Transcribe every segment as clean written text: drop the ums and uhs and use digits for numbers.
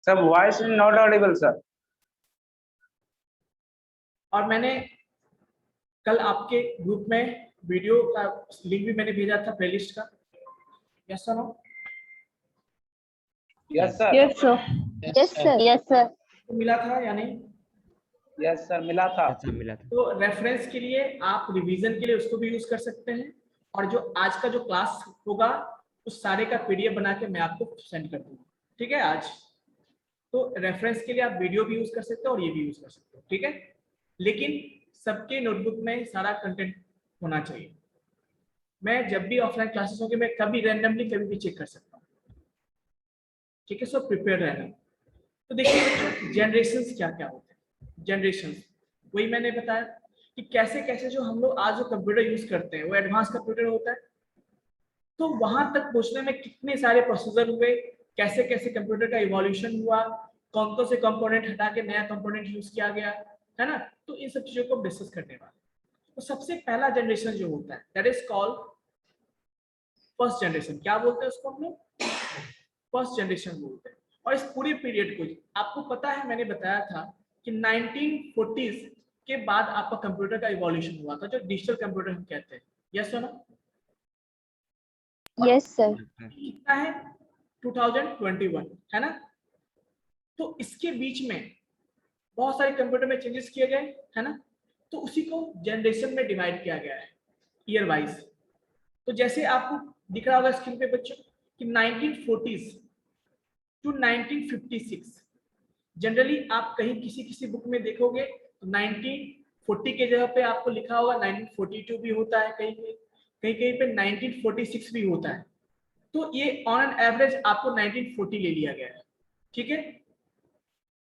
Sir, voice is not audible, sir. और मैंने कल आपके ग्रुप में वीडियो का लिंक भी मैंने भेजा था प्लेलिस्ट का। Yes sir? No? Yes, sir. Yes, sir. Yes, sir. Yes, sir. तो मिला था या नहीं? Yes, sir. मिला था। मिला था। तो रेफरेंस के लिए आप रिवीजन के लिए उसको भी यूज कर सकते हैं, और जो आज का जो क्लास होगा उस सारे का पीडीएफ बना के मैं आपको सेंड कर दूंगा, ठीक है? आज तो रेफरेंस के लिए आप वीडियो भी यूज कर सकते हो और ये भी यूज कर सकते हो, ठीक है? लेकिन सबके नोटबुक में सारा कंटेंट होना चाहिए। मैं जब भी ऑफलाइन क्लासेस होंगे मैं कभी रैंडमली कभी भी चेक कर सकता हूँ, ठीक है? सो प्रिपेयर रहना। तो देखिए जनरेशंस क्या क्या होते हैं। जनरेशंस वही मैंने बताया कि कैसे कैसे जो हम लोग आज जो कंप्यूटर यूज करते हैं वो एडवांस कंप्यूटर होता है, तो वहां तक पहुंचने में कितने सारे प्रोसीजर हुए, कैसे कैसे कंप्यूटर का इवोल्यूशन हुआ, कौन कौन से कंपोनेंट हटा के नया कंपोनेंट यूज किया गया, है ना? तो इन सब चीजों को डिस्कस करने वाले। तो सबसे पहला जनरेशन जो होता है that is called first generation. क्या बोलते हैं उसको हम लोग? फर्स्ट जनरेशन बोलते हैं। और इस पूरे पीरियड को आपको पता है, मैंने बताया था कि 1940s के बाद आपका कंप्यूटर का इवोल्यूशन हुआ था, जो डिजिटल कंप्यूटर हम कहते हैं। Yes sir? Yes, sir. कितना है? 2021, है ना? तो इसके बीच में बहुत सारे कंप्यूटर में चेंजेस किए गए, है ना? तो उसी को जनरेशन में डिवाइड किया गया है ईयर वाइज। तो जैसे आपको दिख रहा होगा स्क्रीन पे बच्चों कि 1940s टू 1956, जनरली आप कहीं किसी किसी बुक में देखोगे तो 1940 के जगह पे आपको लिखा होगा 1942 भी होता है, कहीं कहीं पे 1946 भी होता है। तो ये ऑन एन एवरेज आपको 1940 ले लिया गया है, ठीक है?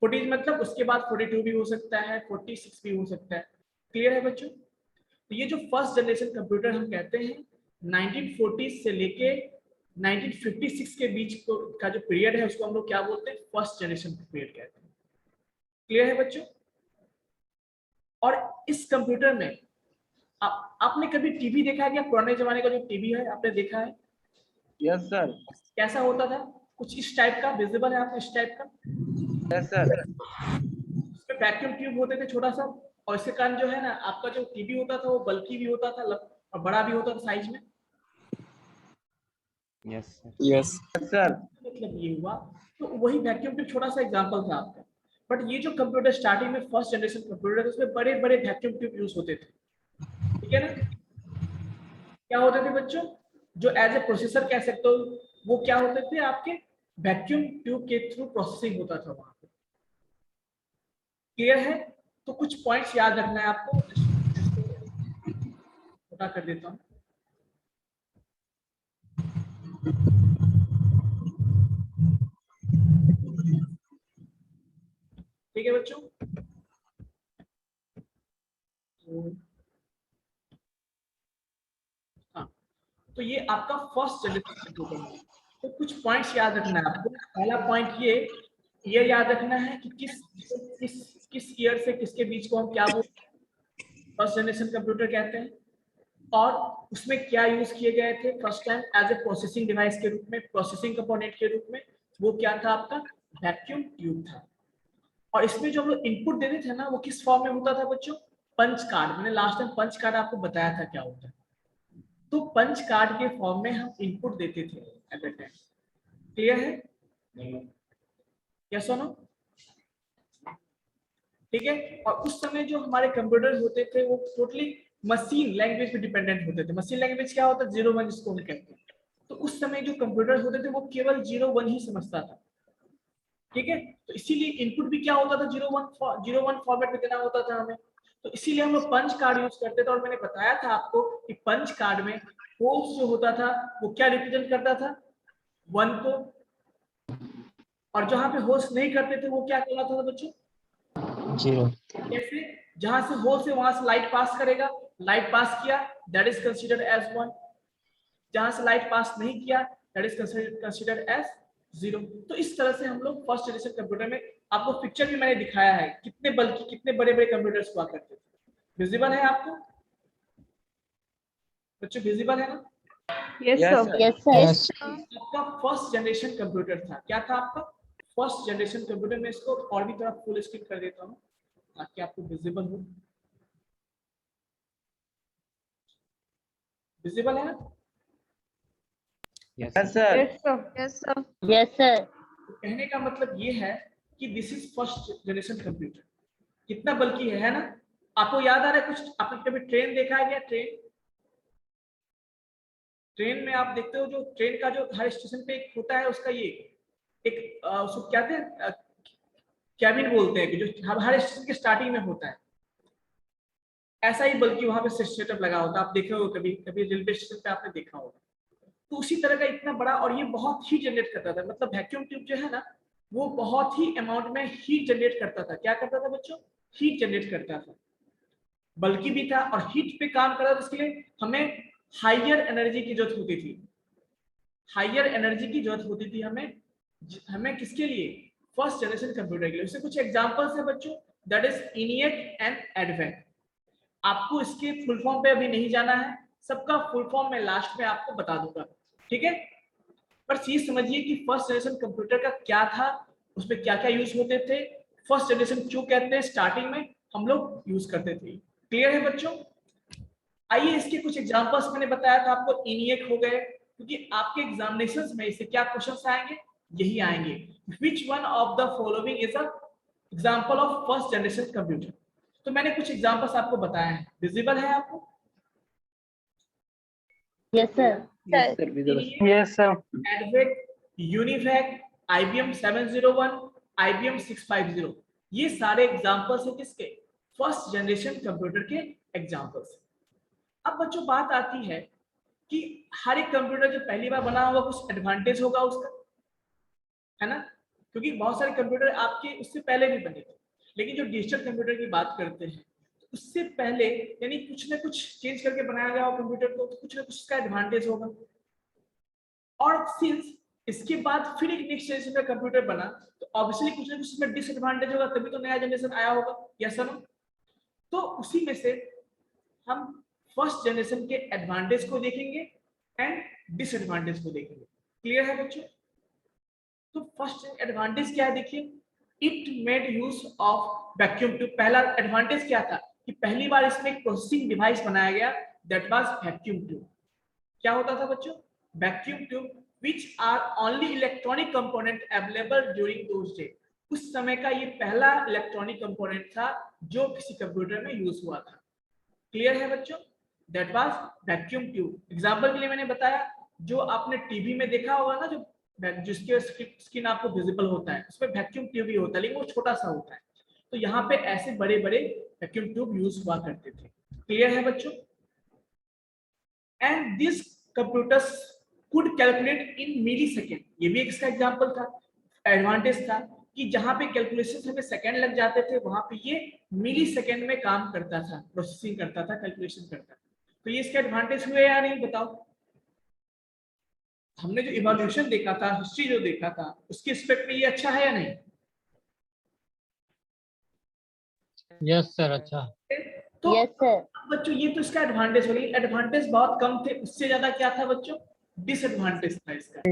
40 मतलब उसके बाद 42 भी हो सकता है, 46 भी हो सकता है। क्लियर है बच्चों? तो ये जो फर्स्ट जनरेशन कंप्यूटर हम कहते हैं 1940 से लेके 1956 के बीच का जो पीरियड है उसको हम लोग क्या बोलते हैं? फर्स्ट जनरेशन पीरियड कहते हैं। क्लियर है बच्चों? और इस कंप्यूटर में आपने कभी टीवी देखा है क्या? पुराने जमाने का जो टीवी है आपने देखा है? Yes, sir. कैसा होता था? कुछ इस टाइप का विजिबल है आपको? इस टाइप का Yes, sir. उसमें वैक्यूम ट्यूब होते थे छोटा सा, और इसके कारण जो है ना आपका जो टीवी होता था वो बल्कि भी होता था और बड़ा भी होता था साइज में। Yes sir. Yes, sir. मतलब ये हुआ, तो वही वैक्यूम ट्यूब छोटा सा एग्जांपल था आपका। बट ये जो कंप्यूटर स्टार्टिंग में फर्स्ट जनरेशन कंप्यूटर था उसमें बड़े बड़े वैक्यूम ट्यूब यूज होते थे, ठीक है ना? क्या होते थे बच्चों? जो एज ए प्रोसेसर कह सकते हो, वो क्या होते थे? आपके वैक्यूम ट्यूब के थ्रू प्रोसेसिंग होता था वहां पे। क्लियर है? तो कुछ पॉइंट्स याद रखना है आपको, बता कर देता हूँ। ठीक है बच्चों? हाँ, तो ये आपका फर्स्ट जनरेशन कंप्यूटर है। तो कुछ पॉइंट्स याद रखना है आपको। पहला पॉइंट ये याद रखना है कि किस ईयर से किसके बीच को हम क्या बोलते हैं? फर्स्ट जनरेशन कंप्यूटर कहते हैं। और उसमें क्या यूज किए गए थे first time as a processing device के रूप में, प्रोसेसिंग कंपोनेंट के रूप में? वो क्या था आपका? वैक्यूम ट्यूब था। और इसमें जो हम लोग इनपुट देते थे ना वो किस फॉर्म में होता था बच्चों? Punch card. मैंने लास्ट टाइम पंच कार्ड आपको बताया था क्या होता है। तो पंच कार्ड के फॉर्म में हम इनपुट देते थे एट द टाइम। क्लियर है? यस और नो? ठीक है? और उस समय जो हमारे कंप्यूटर होते थे वो टोटली मशीन लैंग्वेज पे डिपेंडेंट होते थे। मशीन लैंग्वेज क्या होता है? 0-1 जिसको हम कहते हैं। तो उस समय जो कंप्यूटर होते थे वो केवल 0-1 ही समझता था, ठीक है? तो इसीलिए इनपुट भी क्या होता था? 0-1 फॉर्मेट में देना होता था हमें। तो इसीलिए हम लोग पंच कार्ड यूज करते थे। और मैंने बताया था आपको कि पंच कार्ड में होल्स जो होता था वो क्या रिप्रेजेंट करता था? 1 को। और जहां पे होल्स नहीं करते थे वो क्या कहलाता था बच्चों? 0। कैसे? जहां से होल से वहां से लाइट पास करेगा, लाइट पास किया दैट इज कंसीडर्ड एज 1। जहां से लाइट पास नहीं किया दैट इज कंसीडर्ड एज 0। तो इस तरह से हम लोग फर्स्ट जनरेशन कंप्यूटर में, आपको पिक्चर भी मैंने दिखाया है कितने बल्कि कितने बड़े बड़े कंप्यूटर्स हुआ करते थे। विजिबल है आपको बच्चों? विजिबल है ना? Yes, Yes, sir. sir. Yes, sir. Yes. आपका फर्स्ट जनरेशन कंप्यूटर था। क्या था आपका? फर्स्ट जनरेशन कंप्यूटर में इसको और भी थोड़ा फुल स्क्रीन कर देता हूँ ताकि आपको विजिबल हो। विजिबल है ना? Yes sir. Yes sir. Yes sir. तो कहने का मतलब ये है कि this is first generation computer. कितना बल्कि है ना? आपको याद आ रहा है कुछ? आपने कभी ट्रेन देखा है क्या? ट्रेन में आप देखते हो जो ट्रेन का जो हर स्टेशन पे एक होता है उसका ये एक उसको क्या कहते हैं, कैबिन बोलते हैं, कि जो हर स्टेशन के स्टार्टिंग में होता है। ऐसा ही बल्कि वहां पे सेटअप लगा होता है, आप देखे हो कभी कभी रेलवे स्टेशन पे आपने देखा होगा। तो उसी तरह का इतना बड़ा, और ये बहुत हीट जनरेट करता था। मतलब वैक्यूम ट्यूब जो है ना वो बहुत ही अमाउंट में हीट जनरेट करता था। क्या करता था बच्चों? हीट जनरेट करता था, बल्कि भी था और हीट पे काम कर रहा था। इसके लिए हमें हायर एनर्जी की जरूरत होती थी। हायर एनर्जी की जरूरत होती थी हमें किसके लिए? फर्स्ट जनरेशन कंप्यूटर के लिए। उससे कुछ एग्जांपल्स है बच्चों, that is ENIAC and advent. आपको इसके फुल फॉर्म पे अभी नहीं जाना है, सबका फुल फॉर्म मैं लास्ट में आपको बता दूंगा, ठीक है? पर चीज समझिए कि फर्स्ट जनरेशन कंप्यूटर का क्या था, उसमें क्या क्या यूज होते थे, फर्स्ट जनरेशन क्यों कहते हैं, स्टार्टिंग में हम लोग यूज करते थे। क्लियर है बच्चों? आइए इसके कुछ एग्जांपल्स मैंने बताया था आपको, इनिएक हो गए, क्योंकि आपके एग्जामिनेशंस में इससे क्या क्वेश्चंस आएंगे? यही आएंगे, which one of the following is a example of first generation computer. तो मैंने कुछ एग्जांपल्स आपको बताए हैं, विजिबल है आपको? Yes sir. Yes sir. Yes sir. EDVAC, UNIVAC, IBM 701, IBM 650, ये सारे एग्जांपल्स हैं किसके? फर्स्ट जनरेशन कंप्यूटर के एग्जांपल्स। अब बच्चों बात आती है कि हर एक कंप्यूटर जो पहली बार बना होगा कुछ एडवांटेज होगा उसका, है ना? क्योंकि बहुत सारे कंप्यूटर आपके उससे पहले भी बने थे, लेकिन जो डिजिटल कंप्यूटर की बात करते हैं उससे पहले यानी कुछ ना कुछ चेंज करके बनाया गया हो कंप्यूटर को, तो कुछ ना कुछ इसका एडवांटेज होगा। और सिंस इसके बाद फिर एक नेक्स्ट जनरेशन का कंप्यूटर बना तो ऑब्वियसली कुछ ना कुछ इसमें डिसएडवांटेज होगा, तभी तो नया जनरेशन आया होगा। Yes sir? तो उसी में से हम फर्स्ट जनरेशन के एडवांटेज को देखेंगे एंड डिसएडवांटेज को देखेंगे। क्लियर है बच्चों? तो फर्स्ट एडवांटेज क्या है देखिए, it made use of vacuum tube. पहला एडवांटेज क्या था कि पहली बार इसमें एक प्रोसेसिंग डिवाइस बनाया गया, दैट वाज वैक्यूम ट्यूब। क्या होता था बच्चों? Vacuum tube which are only electronic component available during those days। उस समय का ये पहला इलेक्ट्रॉनिक कंपोनेंट था जो किसी कंप्यूटर में यूज हुआ था। क्लियर है बच्चों? That was vacuum tube. Example के लिए मैंने बताया, जो आपने टीवी में देखा होगा ना, जो जिसके स्क्रीन आपको विजिबल होता है उसमें वैक्यूम ट्यूब ही होता है, लेकिन वो छोटा सा होता है। तो यहाँ पे ऐसे बड़े बड़े वैक्यूम ट्यूब यूज हुआ करते थे। क्लियर है बच्चों? And this computers could calculate in milli second. ये भी एक इसका एग्जाम्पल था, एडवांटेज था कि जहां पे कैलकुलेशन हमें सेकेंड लग जाते थे वहां पे ये मिली सेकेंड में काम करता था, प्रोसेसिंग करता था, कैलकुलेशन करता था। तो ये इसके एडवांटेज हुए या नहीं बताओ? हमने जो इवोल्यूशन देखा था, हिस्ट्री जो देखा था, उसके रिस्पेक्ट में ये अच्छा है या नहीं? Yes sir. अच्छा। तो यस सर। बच्चों ये तो इसका एडवांटेज हो गई। एडवांटेज बहुत कम थे, उससे ज्यादा क्या था बच्चों? डिसएडवांटेज था इसका।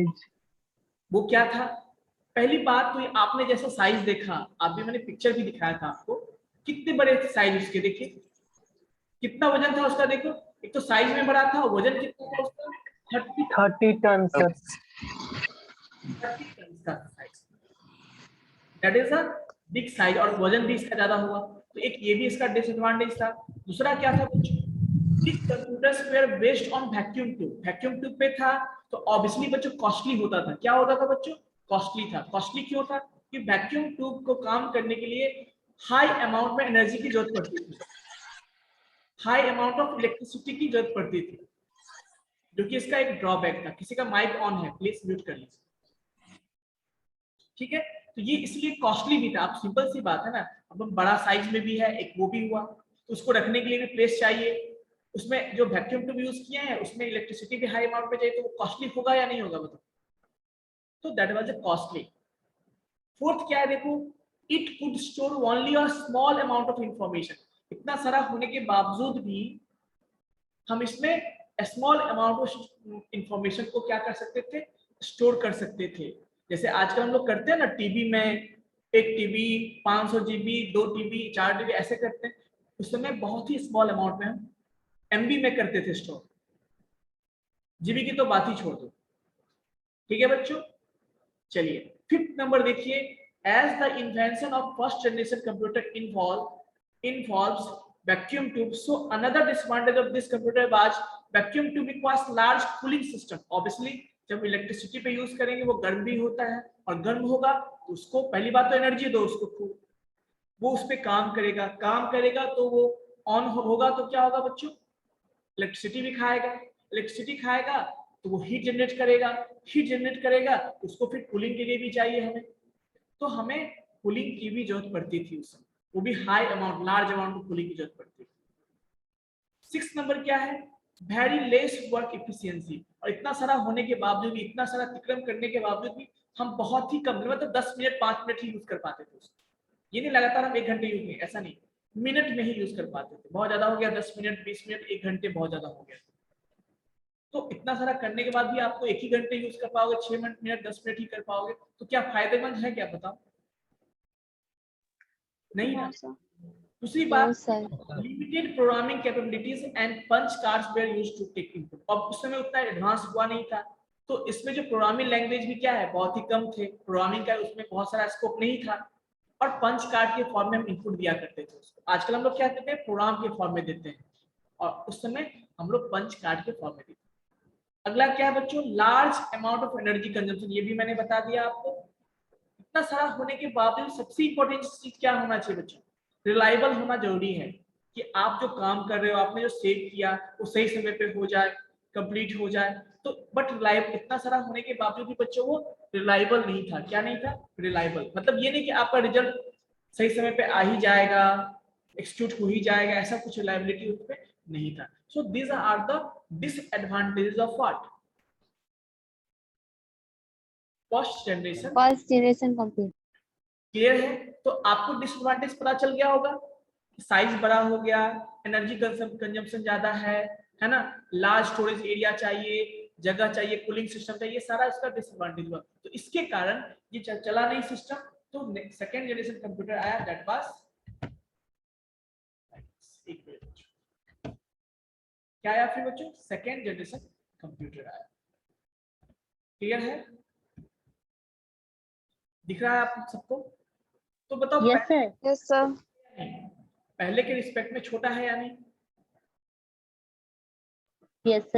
वो क्या था? पहली बात तो आपने जैसा साइज देखा, आप भी, मैंने पिक्चर भी दिखाया था आपको, कितने बड़े थे साइज उसके, देखिए कितना वजन था उसका। देखो, एक तो साइज में बड़ा था, वजन कितना था उसका? 30 टन सर। 30 टन का size, that is a big size, और वजन भी इसका ज्यादा हुआ। तो एक ये भी इसका डिसएडवांटेज था। दूसरा क्या था बच्चों? This computers were based on vacuum tube. Vacuum tube पे था तो ऑब्वियसली बच्चों कॉस्टली होता था। क्या होता था बच्चों? कॉस्टली था। कॉस्टली क्यों था? कि वैक्यूम ट्यूब को काम करने के लिए हाई अमाउंट में एनर्जी की जरूरत पड़ती थी, हाई अमाउंट ऑफ इलेक्ट्रिसिटी की जरूरत पड़ती थी, जो कि इसका एक ड्रॉबैक था। किसी का माइक ऑन है, प्लीज म्यूट कर लीजिए, ठीक है? तो ये इसलिए कॉस्टली भी था। अब सिंपल सी बात है ना, अब बड़ा साइज में भी है, एक वो भी हुआ, तो उसको रखने के लिए भी प्लेस चाहिए। उसमें जो वैक्यूम ट्यूब यूज किए हैं उसमें इलेक्ट्रिसिटी भी हाई अमाउंट में चाहिए, तो वो कॉस्टली होगा या नहीं होगा बताओ? तो that was a costly. Fourth क्या है देखो, it could store only a small amount of information. इतना सारा होने के बावजूद भी हम इसमें स्मॉल अमाउंट ऑफ इंफॉर्मेशन को क्या कर सकते थे? स्टोर कर सकते थे। जैसे आजकल हम लोग करते हैं ना टीबी में, एक टीबी 500 जीबी, 2 टीबी, 4 टीबी ऐसे करते हैं। उस समय बहुत ही स्मॉल अमाउंट में हम एमबी में करते थे स्टोर, जीबी की तो बात ही छोड़ दो। ठीक है बच्चों, चलिए 5th नंबर देखिए, as the invention of first generation computer involves vacuum tube, so another disadvantage of this computer was vacuum tube requires large cooling system। obviously जब इलेक्ट्रिसिटी पे यूज करेंगे वो गर्म भी होता है, और गर्म होगा तो उसको पहली बात तो एनर्जी दो उसको, वो उस पे काम करेगा तो वो ऑन होगा तो क्या होगा बच्चों, इलेक्ट्रिसिटी भी खाएगा, इलेक्ट्रिसिटी खाएगा तो वो हीट जनरेट करेगा उसको फिर कूलिंग के लिए भी चाहिए हमें, तो हमें कूलिंग की भी जरूरत पड़ती थी उस समय, वो भी हाई अमाउंट, लार्ज अमाउंट में कूलिंग की जरूरत पड़ती थी। 6 नंबर क्या है, वेरी लेस वर्क इफिशियंसी, और इतना सारा होने के बावजूद भी, इतना सारा अतिक्रम करने के बावजूद भी हम बहुत ही कम, मतलब 10 मिनट 5 मिनट ही यूज कर पाते थे उसको, ये नहीं लगातार हम 1 घंटे यूज नहीं, ऐसा नहीं, मिनट में ही यूज कर पाते थे। बहुत ज्यादा हो गया 10 मिनट 20 मिनट, 1 घंटे बहुत ज्यादा हो गया, तो इतना सारा करने के बाद भी आपको 1 ही घंटे यूज कर पाओगे, 6 मिनट 10 मिनट ही कर पाओगे, तो क्या फायदेमंद है क्या, बताओ? नहीं ना। दूसरी बात, limited programming capabilities and punch cards were used to take input. अब उस समय उतना एडवांस हुआ नहीं था, तो इसमें जो प्रोग्रामिंग लैंग्वेज भी क्या है, बहुत ही कम थे, प्रोग्रामिंग का उसमें बहुत सारा स्कोप नहीं था, और पंच कार्ड के फॉर्म में हम इनपुट दिया करते थे उसको। आजकल हम लोग क्या करते हैं, प्रोग्राम के फॉर्म में देते हैं, और उस समय हम लोग पंच कार्ड के फॉर्म में देते हैं। अगला क्या है बच्चों, large amount of energy consumption, ये भी मैंने बता दिया आपको। इतना सारा होने के बावजूद सबसे इंपॉर्टेंट चीज क्या होना चाहिए बच्चों, रिलायबल होना जरूरी है, कि आप जो काम कर रहे हो, आपने जो सेव किया वो सही समय पे हो जाए, कंप्लीट हो जाए, तो बट रिलायबल, इतना सारा होने के बावजूद भी बच्चों वो रिलायबल नहीं था। क्या नहीं था, रिलायबल, मतलब ये नहीं कि आपका रिजल्ट सही समय पे आ ही जाएगा, एक्सिक्यूट हो ही जाएगा, ऐसा कुछ रिलायबिलिटी उस पर नहीं था। So these are the disadvantages of what, first generation computer. Clear है? तो आपको डिसएडवांटेज पता चल गया होगा, साइज बड़ा हो गया, एनर्जी कंजम्पशन ज्यादा है ना, लार्ज स्टोरेज एरिया चाहिए, जगह चाहिए, कूलिंग सिस्टम चाहिए, सारा इसका डिसएडवांटेज हुआ। तो इसके कारण ये चला नहीं सिस्टम, तो सेकेंड जनरेशन कंप्यूटर आया, दैट वाज, क्या आया फिर बच्चों, सेकेंड जनरेशन कंप्यूटर आया। क्लियर है, दिख रहा है आप सबको? तो बताओ, यस सर। पहले के रिस्पेक्ट में छोटा है या नहीं? Yes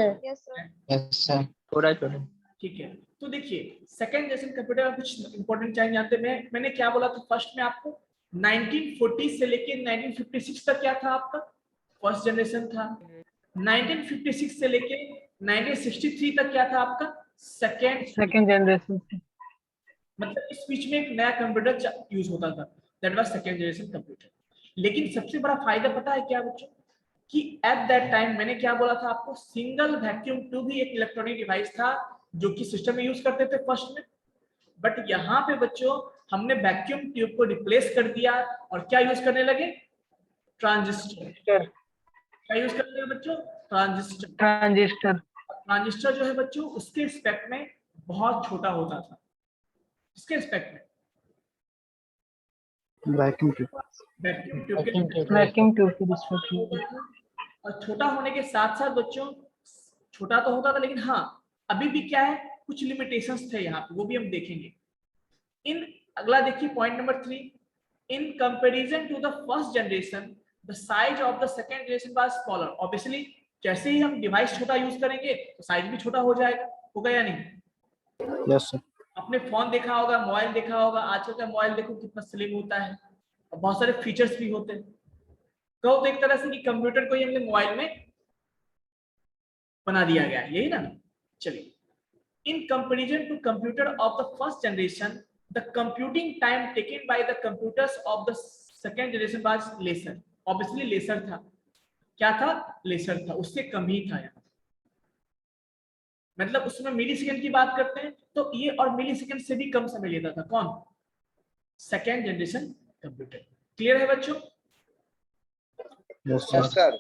sir. थोड़ा छोटा। ठीक है, तो देखिए सेकेंड जनरेशन कंप्यूटर में कुछ इंपॉर्टेंट चीजें जानते हैं। मैंने क्या बोला था फर्स्ट में आपको, 1940 से लेके 1956 तक क्या था आपका, फर्स्ट जनरेशन था। 1956 से लेके 1963 तक क्या था आपका, सेकंड जनरेशन। मतलब इस बीच में एक नया कंप्यूटर यूज होता था, that was second generation computer. लेकिन सबसे बड़ा फायदा पता है क्या बच्चों, कि एट दैट टाइम मैंने क्या बोला था आपको, सिंगल वैक्यूम ट्यूब ही एक इलेक्ट्रॉनिक डिवाइस था जो कि सिस्टम में यूज करते थे फर्स्ट में। बट यहाँ पे बच्चों हमने वैक्यूम ट्यूब को रिप्लेस कर दिया और क्या यूज करने लगे, ट्रांजिस्टर। क्या यूज करते हैं बच्चों, ट्रांजिस्टर। ट्रांजिस्टर जो है बच्चों उसके रिस्पेक्ट में बहुत छोटा होता था, इसके रिस्पेक्ट में वैक्यूम ट्यूब के रिस्पेक्ट। और छोटा होने के साथ साथ बच्चों, छोटा तो होता था लेकिन हाँ अभी भी क्या है, कुछ लिमिटेशंस थे यहाँ पे, वो भी हम देखेंगे। इन अगला देखिए point number 3, in comparison to the first generation the size of the second generation was smaller. Obviously जैसे ही हम डिवाइस छोटा यूज करेंगे तो साइज भी छोटा हो जाएगा, होगा या नहीं? Yes sir. आपने फोन देखा होगा, मोबाइल देखा होगा, आजकल का मोबाइल देखो कितना स्लिम होता है और बहुत सारे फीचर्स भी होते हैं। कहो तो एक तरह से कि कंप्यूटर को ही हमने मोबाइल में बना दिया गया, यही ना। चलिए, in comparison to computer of the first generation the computing time taken by the computers of the second generation was lesser. Obviously lesser था, क्या था, लेसर था, उससे कम ही था यहाँ, मतलब उसमें मिली सेकेंड की बात करते हैं तो ये और मिली सेकेंड से भी कम समय लेता था, कौन, सेकेंड जनरेशन कंप्यूटर। क्लियर है बच्चों? Yes sir.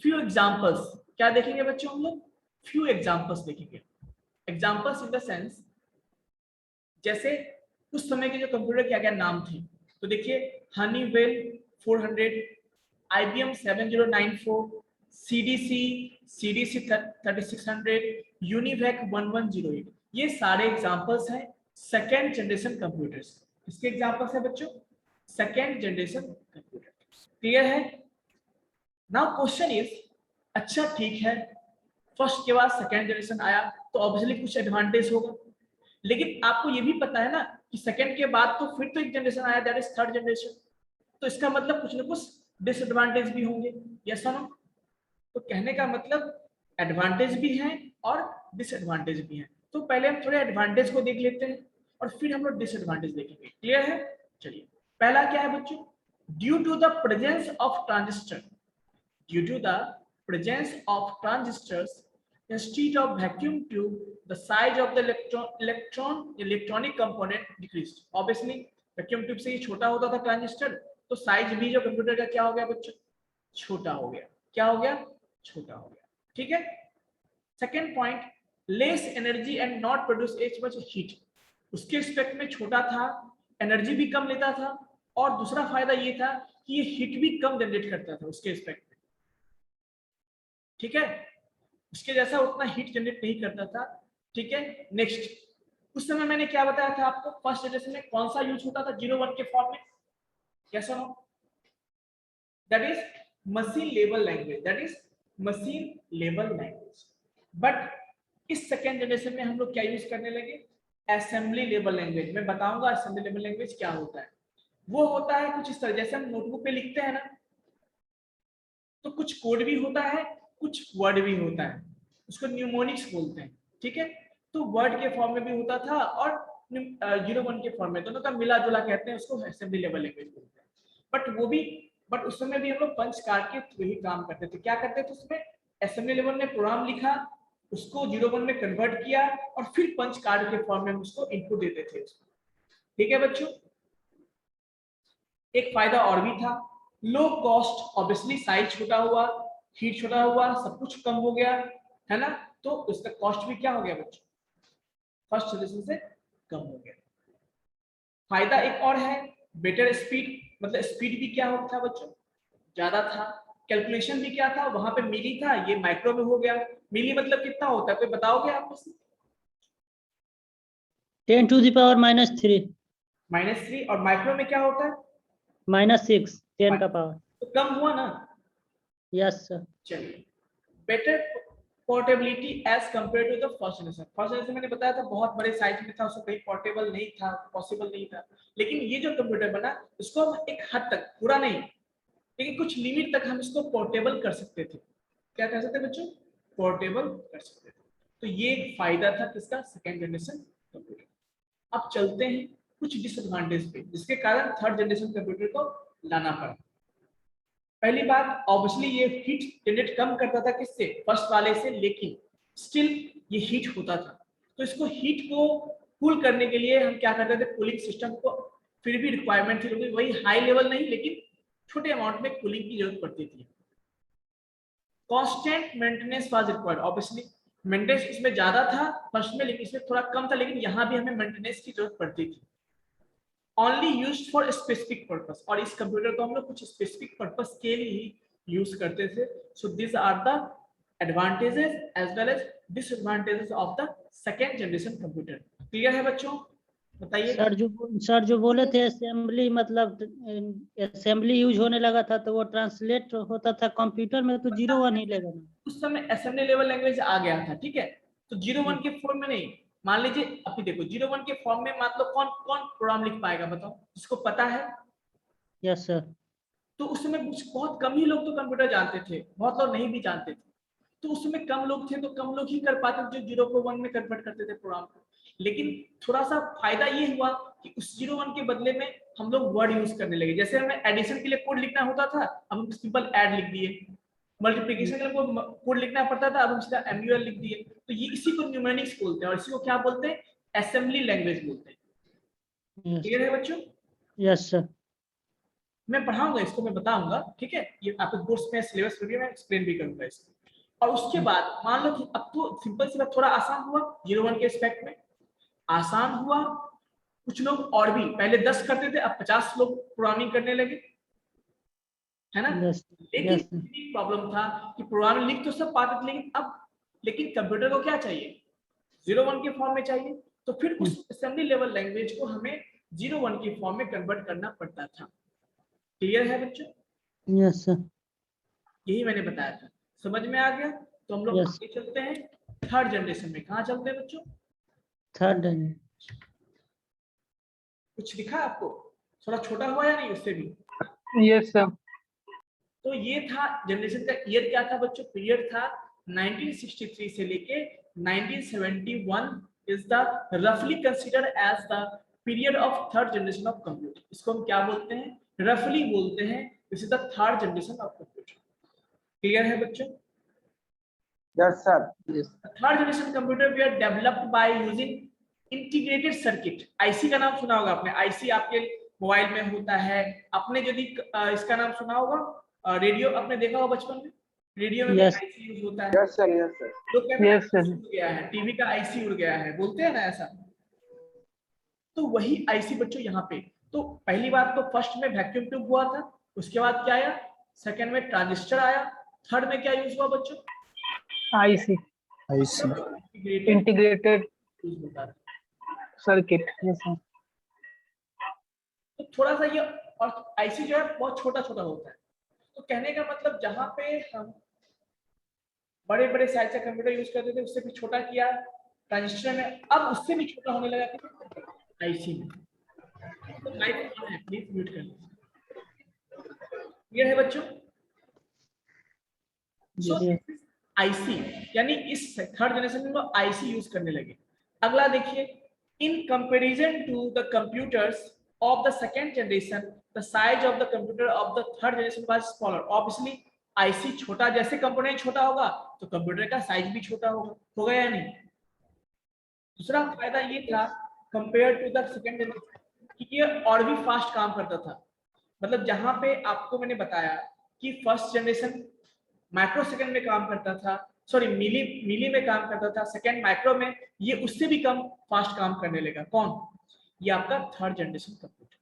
फ्यू एग्जांपल्स, क्या देखेंगे बच्चों हम लोग, फ्यू एग्जांपल्स देखेंगे। एग्जांपल्स इन द सेंस जैसे उस समय के जो कंप्यूटर क्या क्या नाम थे, तो देखिए हनीवेल 400, IBM 7094, CDC 3600, यूनिवेक 1108, ये सारे एग्जांपल्स हैं सेकेंड जनरेशन कंप्यूटर्स। इसके एग्जांपल्स है बच्चों सेकेंड जनरेशन कंप्यूटर। क्लियर है? नाउ क्वेश्चन इज, अच्छा ठीक है, फर्स्ट के बाद सेकेंड जनरेशन आया तो ऑब्वियसली कुछ एडवांटेज होगा, लेकिन आपको ये भी पता है ना कि सेकेंड के बाद तो फिर तो एक जनरेशन आया, दैट इज थर्ड जनरेशन, तो इसका मतलब कुछ ना कुछ डिसएडवांटेज भी होंगे, यस और नो? तो कहने का मतलब एडवांटेज भी हैं और डिसएडवांटेज भी हैं। तो पहले हम थोड़े एडवांटेज को देख लेते हैं और फिर हम लोग डिसएडवांटेज देखेंगे। क्लियर है? चलिए, पहला क्या है बच्चों, due to the presence of transistor, due to the presence of transistors instead of vacuum tube, the size of the electronic component decreased. Obviously vacuum tube से ही छोटा होता था ट्रांजिस्टर, तो साइज भी जो कंप्यूटर का क्या हो गया बच्चों, छोटा हो गया। क्या हो गया? छोटा हो गया। ठीक है। Second point, less energy and not produce as much heat, उसके रिस्पेक्ट में छोटा था, एनर्जी भी कम लेता था, और दूसरा फायदा ये था कि ये हीट भी कम जनरेट करता था उसके रिस्पेक्ट में। ठीक है, उसके जैसा उतना हीट जनरेट नहीं करता था। ठीक है। नेक्स्ट, उस समय मैंने क्या बताया था आपको, फर्स्ट जनरेशन में कौन सा यूज होता था 01 के फॉर्म में, कैसा हो, that is machine level language, that is machine level language. But इस सेकेंड जनरेशन में हम लोग क्या यूज करने लगे, असेंबली लेवल लैंग्वेज। मैं बताऊंगा असेंबली लेवल लैंग्वेज क्या होता है। वो होता है कुछ इस तरह, जैसे हम नोटबुक पे लिखते हैं ना, तो कुछ कोड भी होता है, कुछ वर्ड भी होता है, उसको न्यूमोनिक्स बोलते हैं। ठीक है, तो वर्ड के फॉर्म में भी होता था और 01 के फॉर्म में, दोनों का मिला जुला कहते हैं, उसको असेंबली लेवल लैंग्वेज बोलते हैं। बट उस समय भी हम लोग पंच कार्ड के थ्रू ही काम करते थे। क्या करते थे उसमें, असेंबली लेवल में प्रोग्राम लिखा, उसको 01 में कन्वर्ट किया और फिर पंच कार्ड के फॉर्म में हम उसको इनपुट देते थे। ठीक है बच्चों, एक फायदा और भी था, लो कॉस्ट, ऑब्वियसली साइज छोटा हुआ, हीट छोटा हुआ, सब कुछ कम हो गया, है ना, तो उसका कॉस्ट भी क्या हो गया बच्चों, फर्स्ट जनरेशन से कम हो गया। फायदा एक और है, बेटर स्पीड, मतलब स्पीड भी क्या होता था बच्चों, ज्यादा था। कैलकुलेशन भी क्या था, वहां पे मिली था, ये माइक्रो में हो गया। मिली मतलब कितना होता है, कोई बताओगे आप मुझसे? 10 to the power -3 -3, और माइक्रो में क्या होता है, -6 10 का पावर। तो कम हुआ ना। Yes sir. चलिए, better portability as compared to the first generation. First generation मैंने बताया था बहुत बड़े साइज में था, उसको कहीं पोर्टेबल नहीं था, पॉसिबल नहीं था। लेकिन ये जो कंप्यूटर बना, इसको हम एक हद तक, पूरा नहीं लेकिन कुछ लिमिट तक हम इसको पोर्टेबल कर सकते थे। क्या कर सकते बच्चों, पोर्टेबल कर सकते थे। तो ये एक फायदा था किसका, सेकेंड जनरेशन कंप्यूटर। अब चलते हैं कुछ डिसएडवांटेज पे, जिसके कारण थर्ड जनरेशन कंप्यूटर को लाना पड़ा। पहली बात, ऑब्वियसली ये हीट जनरेट कम करता था किससे, फर्स्ट वाले से, लेकिन स्टिल ये हीट होता था। तो इसको हीट को कूल करने के लिए हम क्या करते थे, कूलिंग सिस्टम को फिर भी रिक्वायरमेंट थी, वही हाई लेवल नहीं लेकिन छोटे अमाउंट में कूलिंग की जरूरत पड़ती थी। Constant maintenance was required, obviously maintenance इसमें ज्यादा था फर्स्ट में, लेकिन इसमें थोड़ा कम था, लेकिन यहाँ भी हमें मेंटेनेंस की जरूरत पड़ती थी। Only used for specific purpose, और इस कंप्यूटर को हम लोग कुछ स्पेसिफिक पर्पस के लिए ही यूज करते थे। So this are the advantages as well as disadvantages of the second generation computer. Clear है बच्चों, बताइए। सर जो बोले थे असेंबली, मतलब असेंबली यूज होने लगा था तो वो ट्रांसलेट होता था कंप्यूटर में, तो 01 ही लेगा ना। उस समय असेंबली लेवल लैंग्वेज आ गया था। ठीक है, तो 01 के फॉर्म में नहीं, मान लीजिए अभी देखो 01 के फॉर्म में मतलब कौन कौन प्रोग्राम लिख पाएगा बताओ, जिसको पता है। Yes sir. तो उस समय बहुत कम ही लोग तो कंप्यूटर जानते थे, बहुत लोग नहीं भी जानते थे। तो उस समय कम लोग थे, तो कम लोग ही कर पाते जो 0 को 1 में कन्वर्ट करते थे प्रोग्राम को। लेकिन थोड़ा सा फायदा ये हुआ कि उस 01 के बदले में हम लोग वर्ड यूज करने लगे। जैसे हमें एडिशन के लिए कोड लिखना होता था, अब हम सिंपल ऐड लिख दिए। मल्टीप्लिकेशन के लिए कोड लिखना पड़ता था, अब हम सीधा MUL लिख दिए। तो ये इसी को न्यूमेरिक्स बोलते हैं, और इसी को क्या बोलते हैं, असेंबली लैंग्वेज बोलते हैं। क्लियर है बच्चों? Yes sir. मैं पढ़ाऊंगा इसको, मैं बताऊंगा, ठीक है, ये आपके कोर्स में सिलेबस में मैं एक्सप्लेन भी करूंगा इसको। और उसके बाद मान लो कि अब तो सिंपल सी बात, थोड़ा आसान हुआ 01 के एस्पेक्ट में, आसान हुआ कुछ लोग और भी पहले 10 करते थे, अब 50 लोग प्रोग्रामिंग करने लगे, है ना। यस लेकिन यस प्रॉब्लम था कि प्रोग्रामिंग लिख तो सब पाते थे, लेकिन कंप्यूटर को क्या चाहिए, 0-1 के फॉर्म में चाहिए। तो फिर उस असेंबली लेवल लैंग्वेज को हमें 0-1 के फॉर्म में कन्वर्ट करना पड़ता था। क्लियर है बच्चों? यस सर यही मैंने बताया था, समझ में आ गया। तो हम लोग Yes. आगे चलते हैं थर्ड जनरेशन में। कहाँ चलते हैं बच्चों? थर्ड कुछ दिखा है आपको? थोड़ा छोटा हुआ या नहीं उससे भी? Yes sir. तो ये था जनरेशन का ईयर क्या था बच्चों, पीरियड था 1963 से लेके 1971 इज द रफली considered as the period of third generation of computer. इसको हम क्या बोलते हैं, रफली बोलते हैं, this is the third generation of computer. Clear है बच्चों? Yes sir. Third generation computer they are developed by using integrated circuit. IC का नाम सुना होगा आपने, आईसी आपके मोबाइल में होता है। आपने यदि इसका नाम सुना होगा, रेडियो आपने देखा होगा बचपन में, रेडियो में Yes. आईसी यूज होता है। Yes sir. Yes sir. लोग कहते हैं Yes, sir. उड़ गया है, टीवी का आईसी उड़ गया है, बोलते हैं ना ऐसा। तो वही आईसी बच्चों यहाँ पे, तो पहली बात तो फर्स्ट में वैक्यूम ट्यूब हुआ था, उसके बाद क्या आया, सेकंड में ट्रांजिस्टर आया, थर्ड में क्या यूज हुआ बच्चों, आईसी इंटीग्रेटेड यूज होता है। सर्किट। Yes sir. तो थोड़ा सा ये, और आईसी जो है बहुत छोटा छोटा होता है। तो कहने का मतलब जहां पे हम बड़े बड़े साइज का कंप्यूटर यूज करते थे उससे भी छोटा किया ट्रांजिस्टर में, अब उससे भी छोटा होने लगा आईसी में। तो लाइट ऑन है, प्लीज म्यूट कर लीजिए। क्लियर है बच्चों? Yes. आईसी यानी इस थर्ड जनरेशन में आईसी यूज करने लगे। अगला देखिए, in comparison to the computers of the second generation, the size of the computer of the third generation was smaller. Obviously, IC छोटा, जैसे कंपोनेंट छोटा होगा तो कंप्यूटर का साइज भी छोटा होगा या नहीं। दूसरा फायदा ये था compare to the second generation कि ये और भी फास्ट काम करता था। मतलब जहां पे आपको मैंने बताया कि फर्स्ट जनरेशन माइक्रो सेकंड में काम करता था, सॉरी मिली में काम करता था, सेकंड माइक्रो में, ये उससे भी कम फास्ट काम करने लगा। कौन? ये आपका थर्ड जनरेशन कंप्यूटर।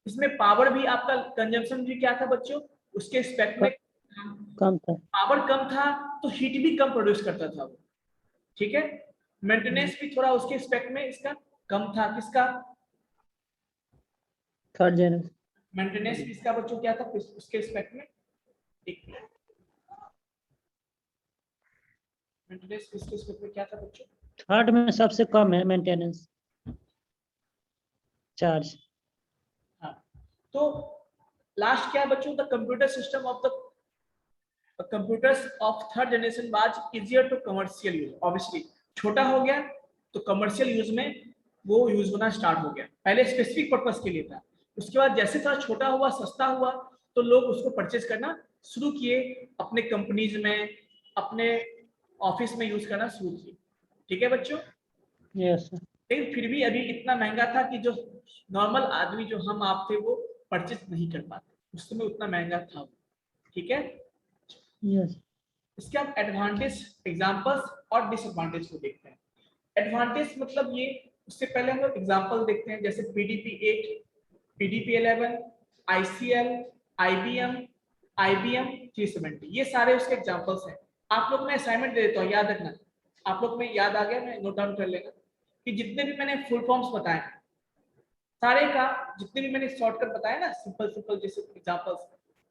इसमें पावर भी आपका कंजम्पशन भी क्या था बच्चों, उसके स्पेक्ट में कम था। पावर कम था तो हीट भी कम प्रोड्यूस करता था वो, ठीक है। मेंटेनेंस भी थोड़ा उसके स्पेक्ट में इसका कम था। किसका? थर्ड जनरेशन मेंटेनेंस भी इसका बच्चों क्या था उसके स्पेक्ट में, मेंटेनेंस इसके स्पेक्ट में क्या था बच्चों, थर्ड में सबसे कम है मेंटेनेंस चार्ज। हाँ। तो लास्ट क्या है बच्चों, the computer system of the computers of third generation was easier to commercial use. Obviously छोटा हो गया तो कमर्शियल यूज में वो यूज होना स्टार्ट हो गया। पहले स्पेसिफिक पर्पस के लिए था, उसके बाद जैसे थोड़ा छोटा हुआ, सस्ता हुआ, तो लोग उसको परचेज करना शुरू किए, अपने कंपनीज में, अपने ऑफिस में यूज करना शुरू किए। ठीक है बच्चों? यस लेकिन फिर भी अभी इतना महंगा था कि जो नॉर्मल आदमी जो हम आप थे वो परचेज नहीं कर पाते, उस समय उतना महंगा था। ठीक है? यस इसके आप एडवांटेज, एग्जांपल्स और डिसएडवांटेज को देखते हैं। एडवांटेज मतलब ये, उससे पहले हम लोग एग्जांपल देखते हैं, जैसे PDP 8, PDP 11, ICL, IBM, IBM 370, ये सारे उसके एग्जांपल्स हैं। आप लोग मैं असाइनमेंट दे देता हूँ, याद रखना। आप लोग में याद आ गया, मैं नोट डाउन कर लेगा कि जितने भी मैंने फुल फॉर्म्स बताए सारे का, जितने भी मैंने शॉर्टकट बताया ना, सिंपल सिंपल जैसे एग्जांपल्स,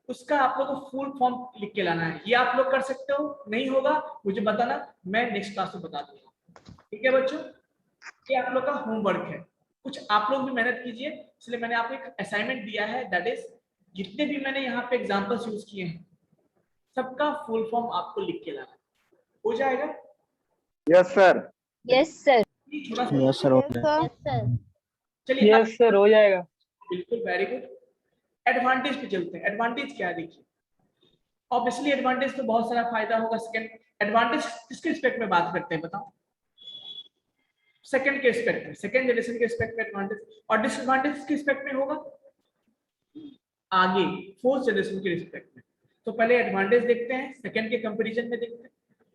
उसका आप लोग को फुल फॉर्म लिख के लाना है। ये आप लोग कर सकते हो, नहीं होगा मुझे बताना, मैं नेक्स्ट क्लास में बता दूंगा। ठीक है बच्चों? ये आप लोग का होमवर्क है, कुछ आप लोग भी मेहनत कीजिए। इसलिए मैंने आपको एक असाइनमेंट दिया है, दैट इज जितने भी मैंने यहाँ पे एग्जांपल्स यूज किए हैं सबका फुल फॉर्म आपको लिख के लाना है। हो जाएगा? Yes sir. Yes sir. थोड़ा सा यस सर। चलिए यस सर, हो जाएगा। बिल्कुल, वेरी गुड। एडवांटेज पे चलते हैं। एडवांटेज क्या है देखिए, ऑब्वियसली एडवांटेज तो बहुत सारा फायदा होगा। सेकंड एडवांटेज किसके रिस्पेक्ट में बात करते हैं बताओ? सेकंड के रिस्पेक्ट में, सेकंड जनरेशन के रिस्पेक्ट में एडवांटेज। और डिसएडवांटेज किसके रिस्पेक्ट में होगा? आगे फोर्थ जनरेशन के रिस्पेक्ट में। तो पहले एडवांटेज देखते हैं, सेकंड के कंपैरिजन में देखते हैं।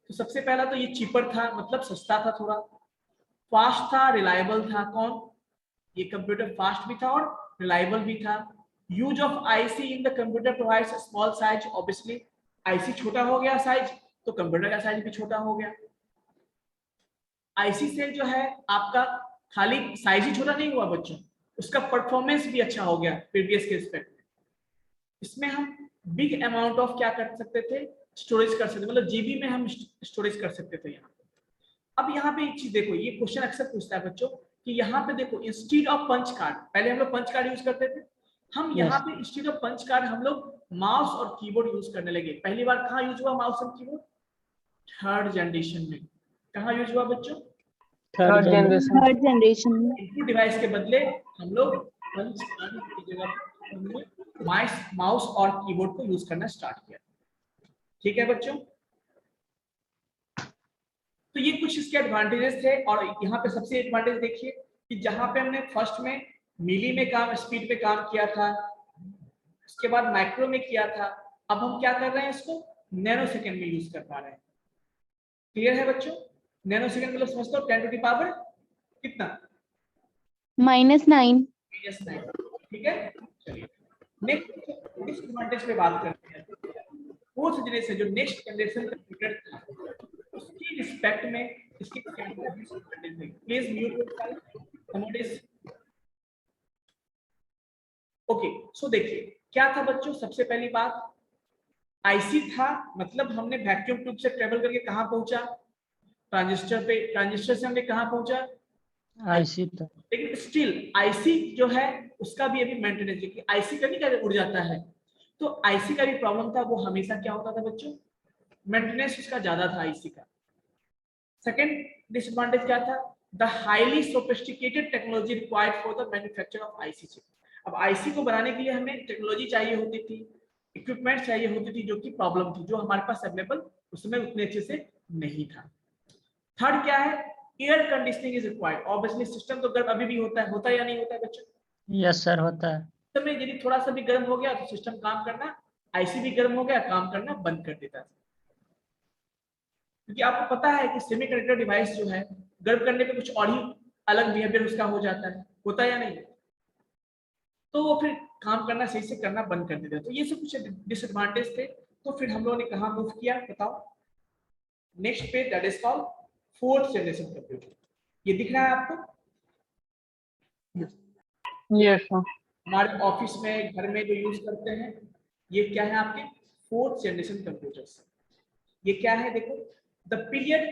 तो सबसे पहला तो ये चीपर था, मतलब सस्ता था, थोड़ा फास्ट था, रिलायबल था। कौन? ये कंप्यूटर फास्ट भी था और रिलायबल भी था। Use of IC in the computer provides small size, obviously IC छोटा हो गया साइज तो कंप्यूटर का साइज भी छोटा हो गया। आईसी से जो है आपका खाली साइज ही छोटा नहीं हुआ बच्चों, उसका परफॉर्मेंस भी अच्छा हो गया प्रीवियस के रिस्पेक्ट में। इसमें हम बिग अमाउंट ऑफ क्या कर सकते थे, स्टोरेज कर सकते, मतलब जीबी में हम स्टोरेज कर सकते थे यहाँ पे। अब यहाँ पे एक चीज देखो, ये क्वेश्चन अक्सर पूछता है बच्चों कि यहाँ पे देखो इंस्टीड ऑफ पंच कार्ड, पहले हम लोग पंच कार्ड यूज करते थे, हम यहाँ पे इंस्टीड ऑफ पंच कार्ड हम लोग माउस और कीबोर्ड यूज करने लगे। पहली बार कहाँ यूज हुआ माउस और कीबोर्ड? थर्ड जनरेशन में। कहाँ यूज हुआ बच्चों? Third generation. थर्ड जनरेशन में। इनपुट डिवाइस के बदले हम लोग पंच कार्ड की जगह माउस और कीबोर्ड को यूज करना स्टार्ट किया। ठीक है बच्चों, तो ये कुछ इसके एडवांटेजेस थे। और यहाँ पे सबसे एडवांटेज देखिए कि जहां पे हमने फर्स्ट में मिली में काम, स्पीड पे काम किया था, उसके बाद माइक्रो में किया था, अब हम क्या कर रहे हैं, इसको नैनो सेकंड में यूज कर पा रहे हैं। क्लियर है बच्चों? नैनो सेकंड मतलब समझते हो 10 टू द पावर कितना? -9। ठीक है, चलिए नेक्स्ट एडवांटेज पे बात करते हैं। फोर्थ जनरेशन जो नेक्स्ट जनरेशन कंप्यूटर था उसकी रिस्पेक्ट में इसके क्या डिसएडवांटेज है? Please mute. ओके, सो देखिए क्या था बच्चों, सबसे पहली बात आईसी था, मतलब हमने वैक्यूम ट्यूब से ट्रेवल करके कहां पहुंचा? ट्रांजिस्टर पे, ट्रांजिस्टर से हमने कहां पहुंचा? आईसी था। लेकिन स्टिल आईसी जो है उसका भी अभी मेंटेनेंस, क्योंकि आईसी कभी कभी उड़ जाता है, तो आईसी का भी प्रॉब्लम था, वो हमेशा क्या होता था बच्चों, मेंटेनेंस उसका ज्यादा था आईसी का। सेकंड डिसएडवांटेज क्या था? The highly sophisticated technology required for the manufacture of IC chip. अब आईसी को बनाने के लिए हमें टेक्नोलॉजी चाहिए होती थी, इक्विपमेंट चाहिए होती थी, जो कि प्रॉब्लम थी, जो हमारे पास अवेलेबल उस समय उतने अच्छे से नहीं था। थर्ड क्या है? Air conditioning is required. Obviously system तो गर्म अभी भी होता है या नहीं होता है बच्चों? यस सर, होता है। समय यदि थोड़ा सा भी गर्म हो गया तो सिस्टम काम करना, आईसी भी गर्म हो गया काम करना बंद कर देता है। क्योंकि आपको पता है कि सेमीकंडक्टर डिवाइस जो है गर्म करने पे कुछ और ही अलग बिहेवियर उसका हो जाता है, होता है या नहीं? तो वो फिर काम करना सही से करना बंद कर देता है। तो ये सब कुछ डिसएडवांटेज थे। तो फिर हम लोगों ने कहाँ मूव किया बताओ? नेक्स्ट पे, that is called fourth generation computer. ये दिख रहा है आपको? Yes sir. हमारे ऑफिस में, घर में जो यूज करते हैं, ये क्या है आपके फोर्थ जनरेशन कंप्यूटर्स। ये क्या है देखो, the period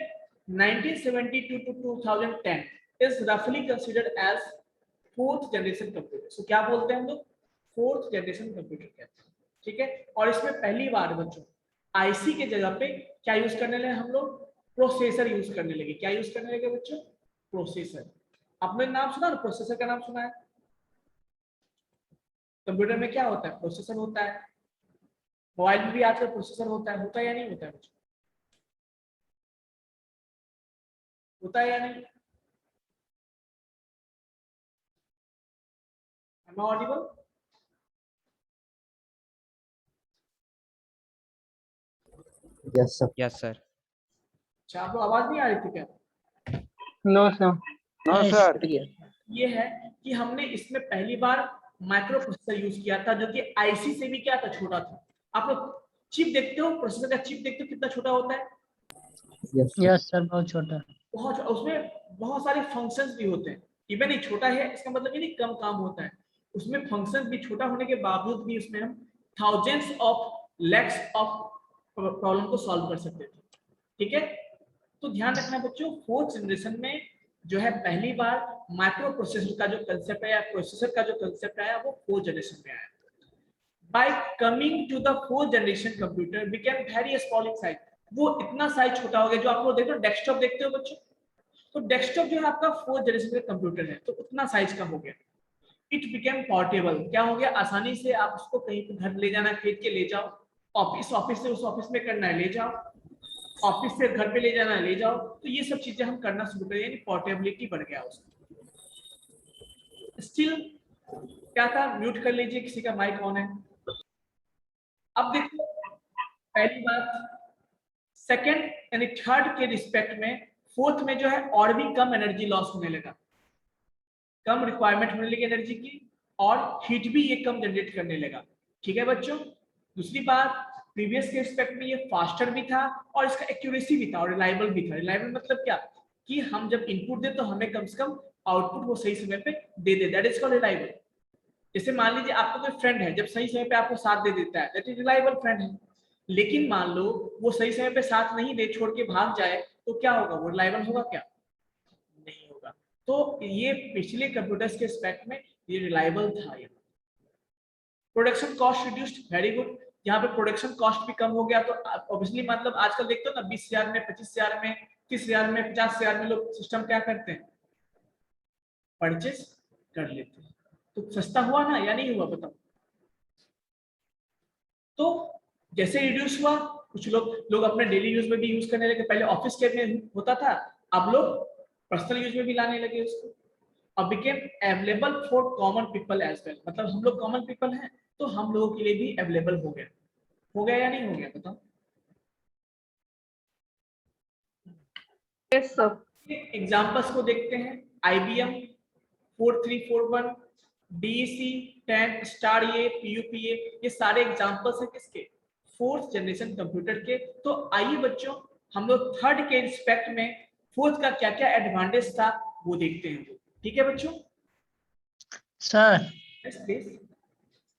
1972 to 2010 is roughly considered as fourth generation computer. So क्या बोलते हैं हम लोग? फोर्थ जनरेशन कंप्यूटर कहते हैं। ठीक है, और इसमें पहली बार बच्चों आईसी के जगह पे क्या यूज करने लगे हम लोग? प्रोसेसर यूज करने लगे। क्या यूज करने लगे बच्चों? प्रोसेसर। आपने नाम सुना ना, प्रोसेसर का नाम सुना है? कंप्यूटर में क्या होता है? प्रोसेसर होता है। मोबाइल में भी आजकल प्रोसेसर होता है या नहीं होता है बच्चों? होता है या नहीं? Am I audible? Yes, sir. Yes, sir. अच्छा, आपको आवाज नहीं आ रही थी क्या? No sir. No sir. ये है कि हमने इसमें पहली बार माइक्रो प्रोसेसर यूज किया था, जो कि आईसी से भी क्या था, छोटा था। आप लोग चिप देखते हो, प्रोसेसर का चिप देखते हो कितना छोटा होता है? Yes, sir. यस सर, बहुत छोटा। बहुत, उसमें बहुत सारे फंक्शंस भी होते हैं। इवन ये छोटा है इसका मतलब ये नहीं कम काम होता है, उसमें फंक्शंस भी छोटा होने के बावजूद भी उसमें हम thousands of lakhs of problem को सॉल्व कर सकते थे। ठीक है, तो ध्यान रखना बच्चों, फोर्थ जनरेशन में जो है पहली बार माइक्रो प्रोसेसर का जो कंसेप्ट आया, प्रोसेसर का जो कंसेप्ट आया, वो फोर्थ जनरेशन में आया। By coming to the fourth generation computer became very small in size. वो इतना साइज छोटा हो गया, जो आप लोग देखते हो डेस्कटॉप देखते हो बच्चों, तो डेस्कटॉप जो है आपका फोर्थ जनरेशन का कंप्यूटर है, तो उतना साइज का हो गया। It became portable. क्या हो गया? आसानी से आप उसको कहीं पे घर ले जाना, खरीद के ले जाओ, ऑफिस से उस ऑफिस में करना है ले जाओ, ऑफिस से घर पे ले जाना है ले जाओ। तो ये सब चीजें हम करना शुरू करें, यानी पोर्टेबिलिटी बढ़ गया उसमें। स्टिल क्या था? म्यूट कर लीजिए, किसी का माइक ऑन है। अब देखो पहली बात, सेकंड यानी थर्ड के रिस्पेक्ट में फोर्थ में जो है और भी कम एनर्जी लॉस होने लगा। कम रिक्वायरमेंट होने लगी एनर्जी की, और हीट भी ये कम जनरेट करने लगा। ठीक है बच्चों। दूसरी बात, प्रीवियस के रिस्पेक्ट में ये फास्टर भी था और इसका एक्यूरेसी भी था और रिलायबल भी था। रिलायबल मतलब क्या, कि हम जब इनपुट दे तो हमें कम से कम आउटपुट वो सही समय पे दे दे, दैट इज कॉल्ड रिलायबल। जैसे मान लीजिए आपका कोई फ्रेंड है, जब सही समय पे आपको साथ दे देता है, दैट इज रिलायबल फ्रेंड है। लेकिन मान लो वो सही समय पे साथ नहीं दे, छोड़ के भाग जाए, तो क्या होगा, वो रिलायबल होगा क्या, नहीं होगा। तो ये पिछले कंप्यूटर्स के रिस्पेक्ट में ये रिलायबल था। ये production cost reduced, very good. यहाँ पे प्रोडक्शन कॉस्ट भी कम हो गया, तो ऑब्वियसली मतलब आजकल देखते हो ना 20,000 में, 25,000 में, 30,000 में, 50,000 में लोग सिस्टम क्या करते हैं, परचेस कर लेते हैं। तो सस्ता हुआ ना या नहीं हुआ, बताओ। तो जैसे रिड्यूस हुआ, कुछ लोग अपने डेली यूज में भी यूज करने लगे। पहले ऑफिस के में होता था, अब लोग पर्सनल यूज में भी लाने लगे उसको। अब became available for common people as well, मतलब हम लोग कॉमन पीपल हैं तो हम लोगों के लिए भी अवेलेबल हो गया या नहीं हो गया, बताओ। Yes sir. एग्जांपल्स को देखते हैं। IBM 4341, DEC 10, स्टार ये, PUPA, ये सारे एग्जांपल्स हैं किसके, फोर्थ जनरेशन कंप्यूटर के। तो आइए बच्चों हम लोग थर्ड के रिस्पेक्ट में फोर्थ का क्या क्या एडवांटेज था वो देखते हैं। ठीक है बच्चों। Sir yes please.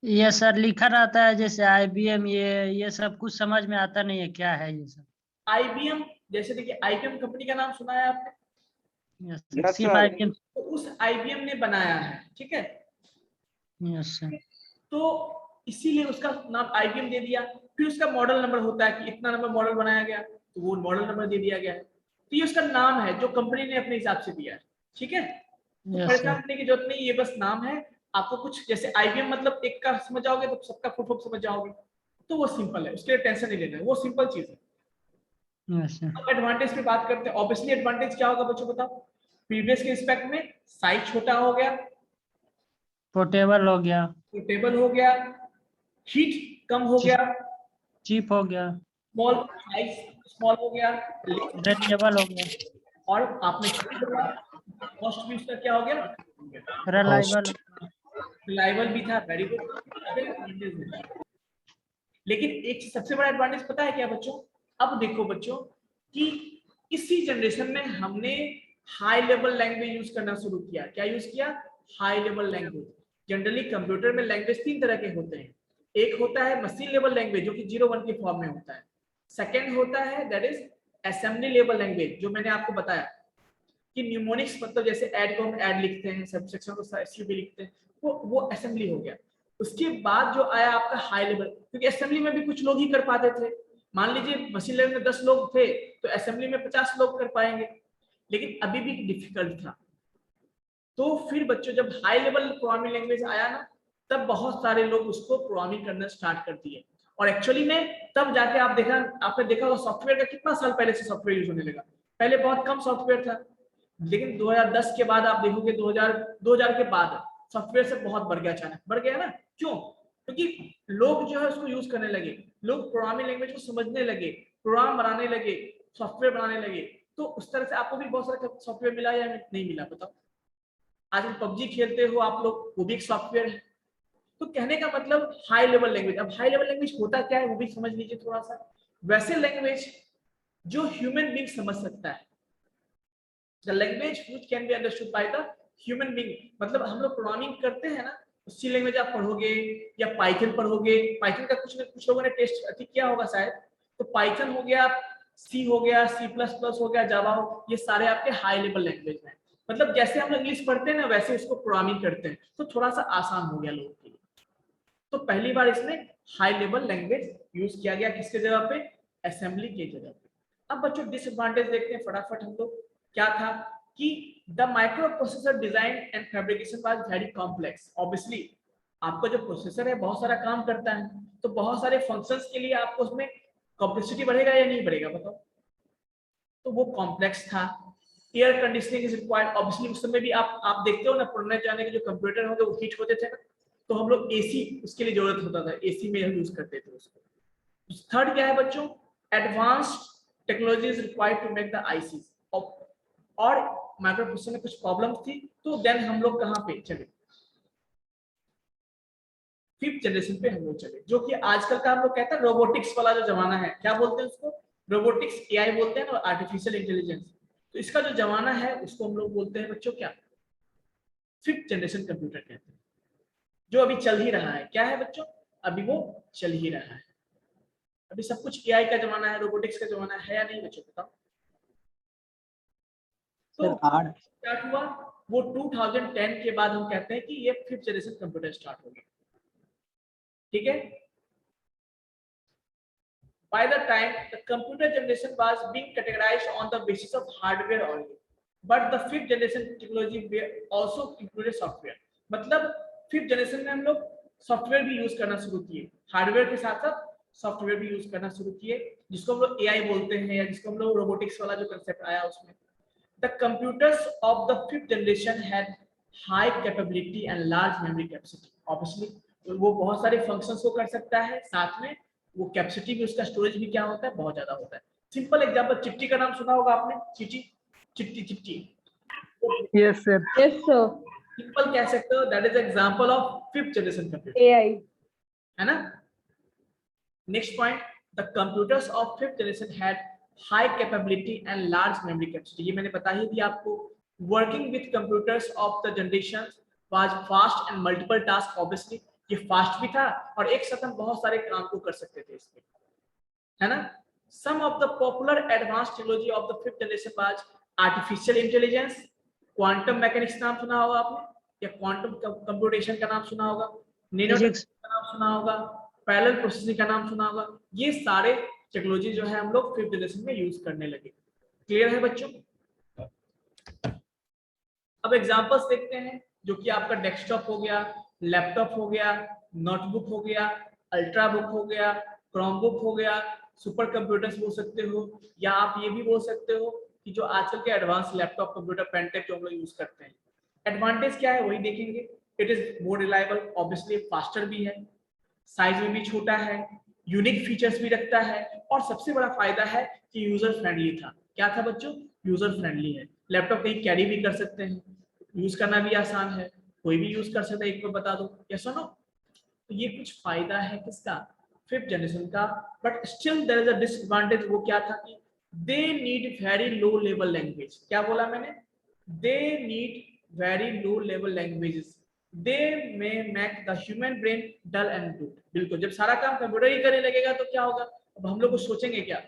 ये सर लिखा रहता है जैसे IBM, ये सब कुछ समझ में आता नहीं है, क्या है ये सब। IBM, जैसे देखिए IBM कंपनी का नाम सुना है आपने, यस सर, सिर्फ IBM। तो उस IBM ने बनाया है, ठीक है। Yes sir. तो इसीलिए उसका नाम IBM दे दिया। फिर उसका मॉडल नंबर होता है कि इतना नंबर मॉडल बनाया गया, तो वो मॉडल नंबर दे दिया गया है। तो ये उसका नाम है जो कंपनी ने अपने हिसाब से दिया है, ठीक है। तो यस परेशान सर। होने की जरूरत नहीं, ये बस नाम है। आपको कुछ जैसे IBM मतलब एक का समझ जाओगे तो सबका फुल फॉर्म समझ जाओगे, तो वो सिंपल है, उसके लिए टेंशन नहीं लेना है, वो सिंपल चीज है। Yes sir. अब एडवांटेज पे बात करते हैं। ऑब्वियसली एडवांटेज क्या होगा बच्चों, बताओ। प्रीवियस के रिस्पेक्ट में साइज छोटा हो गया, पोर्टेबल हो गया, पोर्टेबल हो गया, हीट कम हो गया, चीप हो गया, स्मॉल साइज स्मॉल हो गया, रेंजेबल हो गया, और आपने कॉस्ट भी उसका क्या हो गया, रिलायबल। रिलायबल भी था, वेरी गुड। लेकिन एक सबसे बड़ा एडवांटेज पता है क्या बच्चों, अब देखो बच्चों कि इसी जनरेशन में हमने हाई लेवल लैंग्वेज यूज करना शुरू किया। क्या यूज किया, high level language. Generally computer में लैंग्वेज तीन तरह के होते हैं। एक होता है मशीन लेवल लैंग्वेज जो कि 0-1 के फॉर्म में होता है। सेकेंड होता है that is assembly level language, जो मैंने आपको बताया कि न्यूमोनिक्स मतलब जैसे ऐड को हम ऐड लिखते हैं, सबसेक्शन को एसयूवी लिखते हैं, वो असेंबली हो गया। उसके बाद जो आया आपका हाई लेवल, क्योंकि असेंबली में भी कुछ लोग ही कर पाते थे। मान लीजिए मशीन लेवल में 10 लोग थे तो असेंबली में 50 लोग कर पाएंगे, लेकिन अभी भी डिफिकल्ट था। तो फिर बच्चों जब हाई लेवल प्रोग्रामिंग लैंग्वेज आया ना, तब बहुत सारे लोग उसको प्रोग्रामिंग करना स्टार्ट कर दिए। और एक्चुअली में तब जाके आपने देखा होगा सॉफ्टवेयर का कितना साल पहले से सॉफ्टवेयर यूज होने लगा। पहले बहुत कम सॉफ्टवेयर था, लेकिन 2010 के बाद आप देखोगे 2000 के बाद सॉफ्टवेयर से बहुत बढ़ गया, अचानक बढ़ गया ना। क्यों, क्योंकि लोग जो है उसको यूज करने लगे, लोग प्रोग्रामिंग लैंग्वेज को समझने लगे, प्रोग्राम बनाने लगे, सॉफ्टवेयर बनाने लगे। तो उस तरह से आपको भी बहुत सारा सॉफ्टवेयर मिला या नहीं मिला, बताओ। आज PUBG खेलते हो आप लोग, वो भी एक सॉफ्टवेयर है। तो कहने का मतलब हाई लेवल लैंग्वेज। अब हाई लेवल लैंग्वेज होता क्या है वो भी समझ लीजिए थोड़ा सा। वैसे लैंग्वेज जो ह्यूमन बीइंग समझ सकता है, the language which can be understood by the human being. मतलब हम लोग प्रोग्रामिंग करते हैं ना, उसी लैंग्वेज आप पढ़ोगे या पाइथन पढ़ोगे। पाइथन का कुछ लोगों ने टेस्ट अति किया होगा शायद, तो पाइथन हो गया, सी हो गया, C++ हो गया, जावा हो, ये सारे आपके हाई लेवल लैंग्वेज हैं। मतलब जैसे हम इंग्लिश पढ़ते हैं ना, वैसे उसको प्रोग्रामिंग करते हैं, तो थोड़ा सा आसान हो गया लोगों के लिए। तो पहली बार इसमें हाई लेवल लैंग्वेज यूज किया गया, किसके जगह पे, असेंबली के जगह पे। अब बच्चों डिसएडवांटेज देखते हैं फटाफट हम लोग। क्या था कि the micro processor design and fabrication was very complex. Obviously आपका जो प्रोसेसर है बहुत सारा काम करता है, तो बहुत सारे फंक्शंस के लिए आपको उसमें कॉम्प्लेक्सिटी बढ़ेगा या नहीं बढ़ेगा, बताओ। तो वो कॉम्प्लेक्स था। Air conditioning is required. Obviously उस समय भी आप देखते हो ना, पुराने जाने के जो कंप्यूटर होते वो हीट होते थे ना, तो हम लोग AC उसके लिए जरूरत होता था, AC में हम यूज करते थे उसको। थर्ड क्या है बच्चों, advanced technology is required to make the ICs। और माइक्रो प्रोसेसर में कुछ प्रॉब्लम थी, तो देन हम लोग कहाँ पे चले, 5th जनरेशन पे हम लोग चले, जो कि आजकल का हम लोग कहते हैं रोबोटिक्स वाला जो जमाना है, क्या बोलते हैं उसको, रोबोटिक्स, एआई बोलते हैं और आर्टिफिशियल इंटेलिजेंस। तो इसका जो जमाना है उसको हम लोग बोलते हैं बच्चों क्या, 5th जनरेशन कंप्यूटर कहते हैं, जो अभी चल ही रहा है। क्या है बच्चों, अभी वो चल ही रहा है। अभी सब कुछ एआई का जमाना है, रोबोटिक्स का जमाना है या नहीं बच्चों, बताओ। तो स्टार्ट हुआ वो 2010 के बाद, हम कहते हैं कि ये 5th जनरेशन कंप्यूटर स्टार्ट हो गया, ठीक है। By the time the computer generation was being categorized on the basis of hardware only, but the 5th generation technology also included software। मतलब 5th जनरेशन में हम लोग सॉफ्टवेयर भी यूज करना शुरू किए, हार्डवेयर के साथ साथ सॉफ्टवेयर भी यूज करना शुरू किए, जिसको हम लोग एआई बोलते हैं या जिसको हम लोग रोबोटिक्स वाला जो कंसेप्ट आया उसमें। The computers of the 5th generation had high capability and large memory capacity। Obviously, वो बहुत सारे फंक्शंस को कर सकता है, साथ में वो कैपेसिटी भी, उसका स्टोरेज भी क्या होता है, बहुत ज्यादा होता है। सिंपल एग्जांपल, चिट्ठी का नाम सुना होगा आपने, चिट्ठी, चिट्ठी, चिट्ठी। Yes, sir. Yes, sir. Simple कह सकते हो, that is example of 5th generation computer, AI. है ना। Next point, the computers of 5th generation had high capability and large memory capacity. ये मैंने बता ही दिया आपको। Working with computers of the generation was fast and multiple task. Obviously ये fast भी था और एक साथ हम बहुत सारे काम को कर सकते थे इसमें, है ना। Some of the popular advanced technology of the 5th generation was artificial intelligence, quantum mechanics नाम सुना होगा आपने, या क्वांटम कंप्यूटेशन का नाम सुना होगा, नैनो का नाम सुना होगा, पैरेलल प्रोसेसिंग का नाम सुना होगा। ये सारे टेक्नोलॉजी जो है हम लोग 5th जनरेशन में यूज करने लगे। क्लियर है बच्चों। अब एग्जांपल्स देखते हैं, जो कि आपका डेस्कटॉप हो गया, लैपटॉप हो गया, नोटबुक हो गया, अल्ट्रा बुक हो गया, क्रोम बुक हो गया, सुपर कंप्यूटर्स बोल सकते हो, या आप ये भी बोल सकते हो कि जो आजकल के एडवांस लैपटॉप कंप्यूटर पेनटेक जो हम लोग यूज करते हैं। एडवांटेज क्या है वही देखेंगे। It is more reliable, obviously faster भी है, साइज में भी छोटा है, यूनिक फीचर्स भी रखता है, और सबसे बड़ा फायदा है कि यूजर फ्रेंडली था। क्या था बच्चों, यूजर फ्रेंडली है। लैपटॉप कहीं कैरी भी कर सकते हैं, यूज करना भी आसान है, कोई भी यूज कर सकता है। एक बार बता दो, या सुनो, तो ये कुछ फायदा है किसका, 5th जनरेशन का। But still there is a disadvantage. वो क्या था कि they need very low level language. क्या बोला मैंने, they need very low level languages, they may make the human brain dull and brute. बिल्कुल, जब सारा काम कंप्यूटर ही करने लगेगा तो क्या होगा, अब हम लोग को सोचेंगे क्या,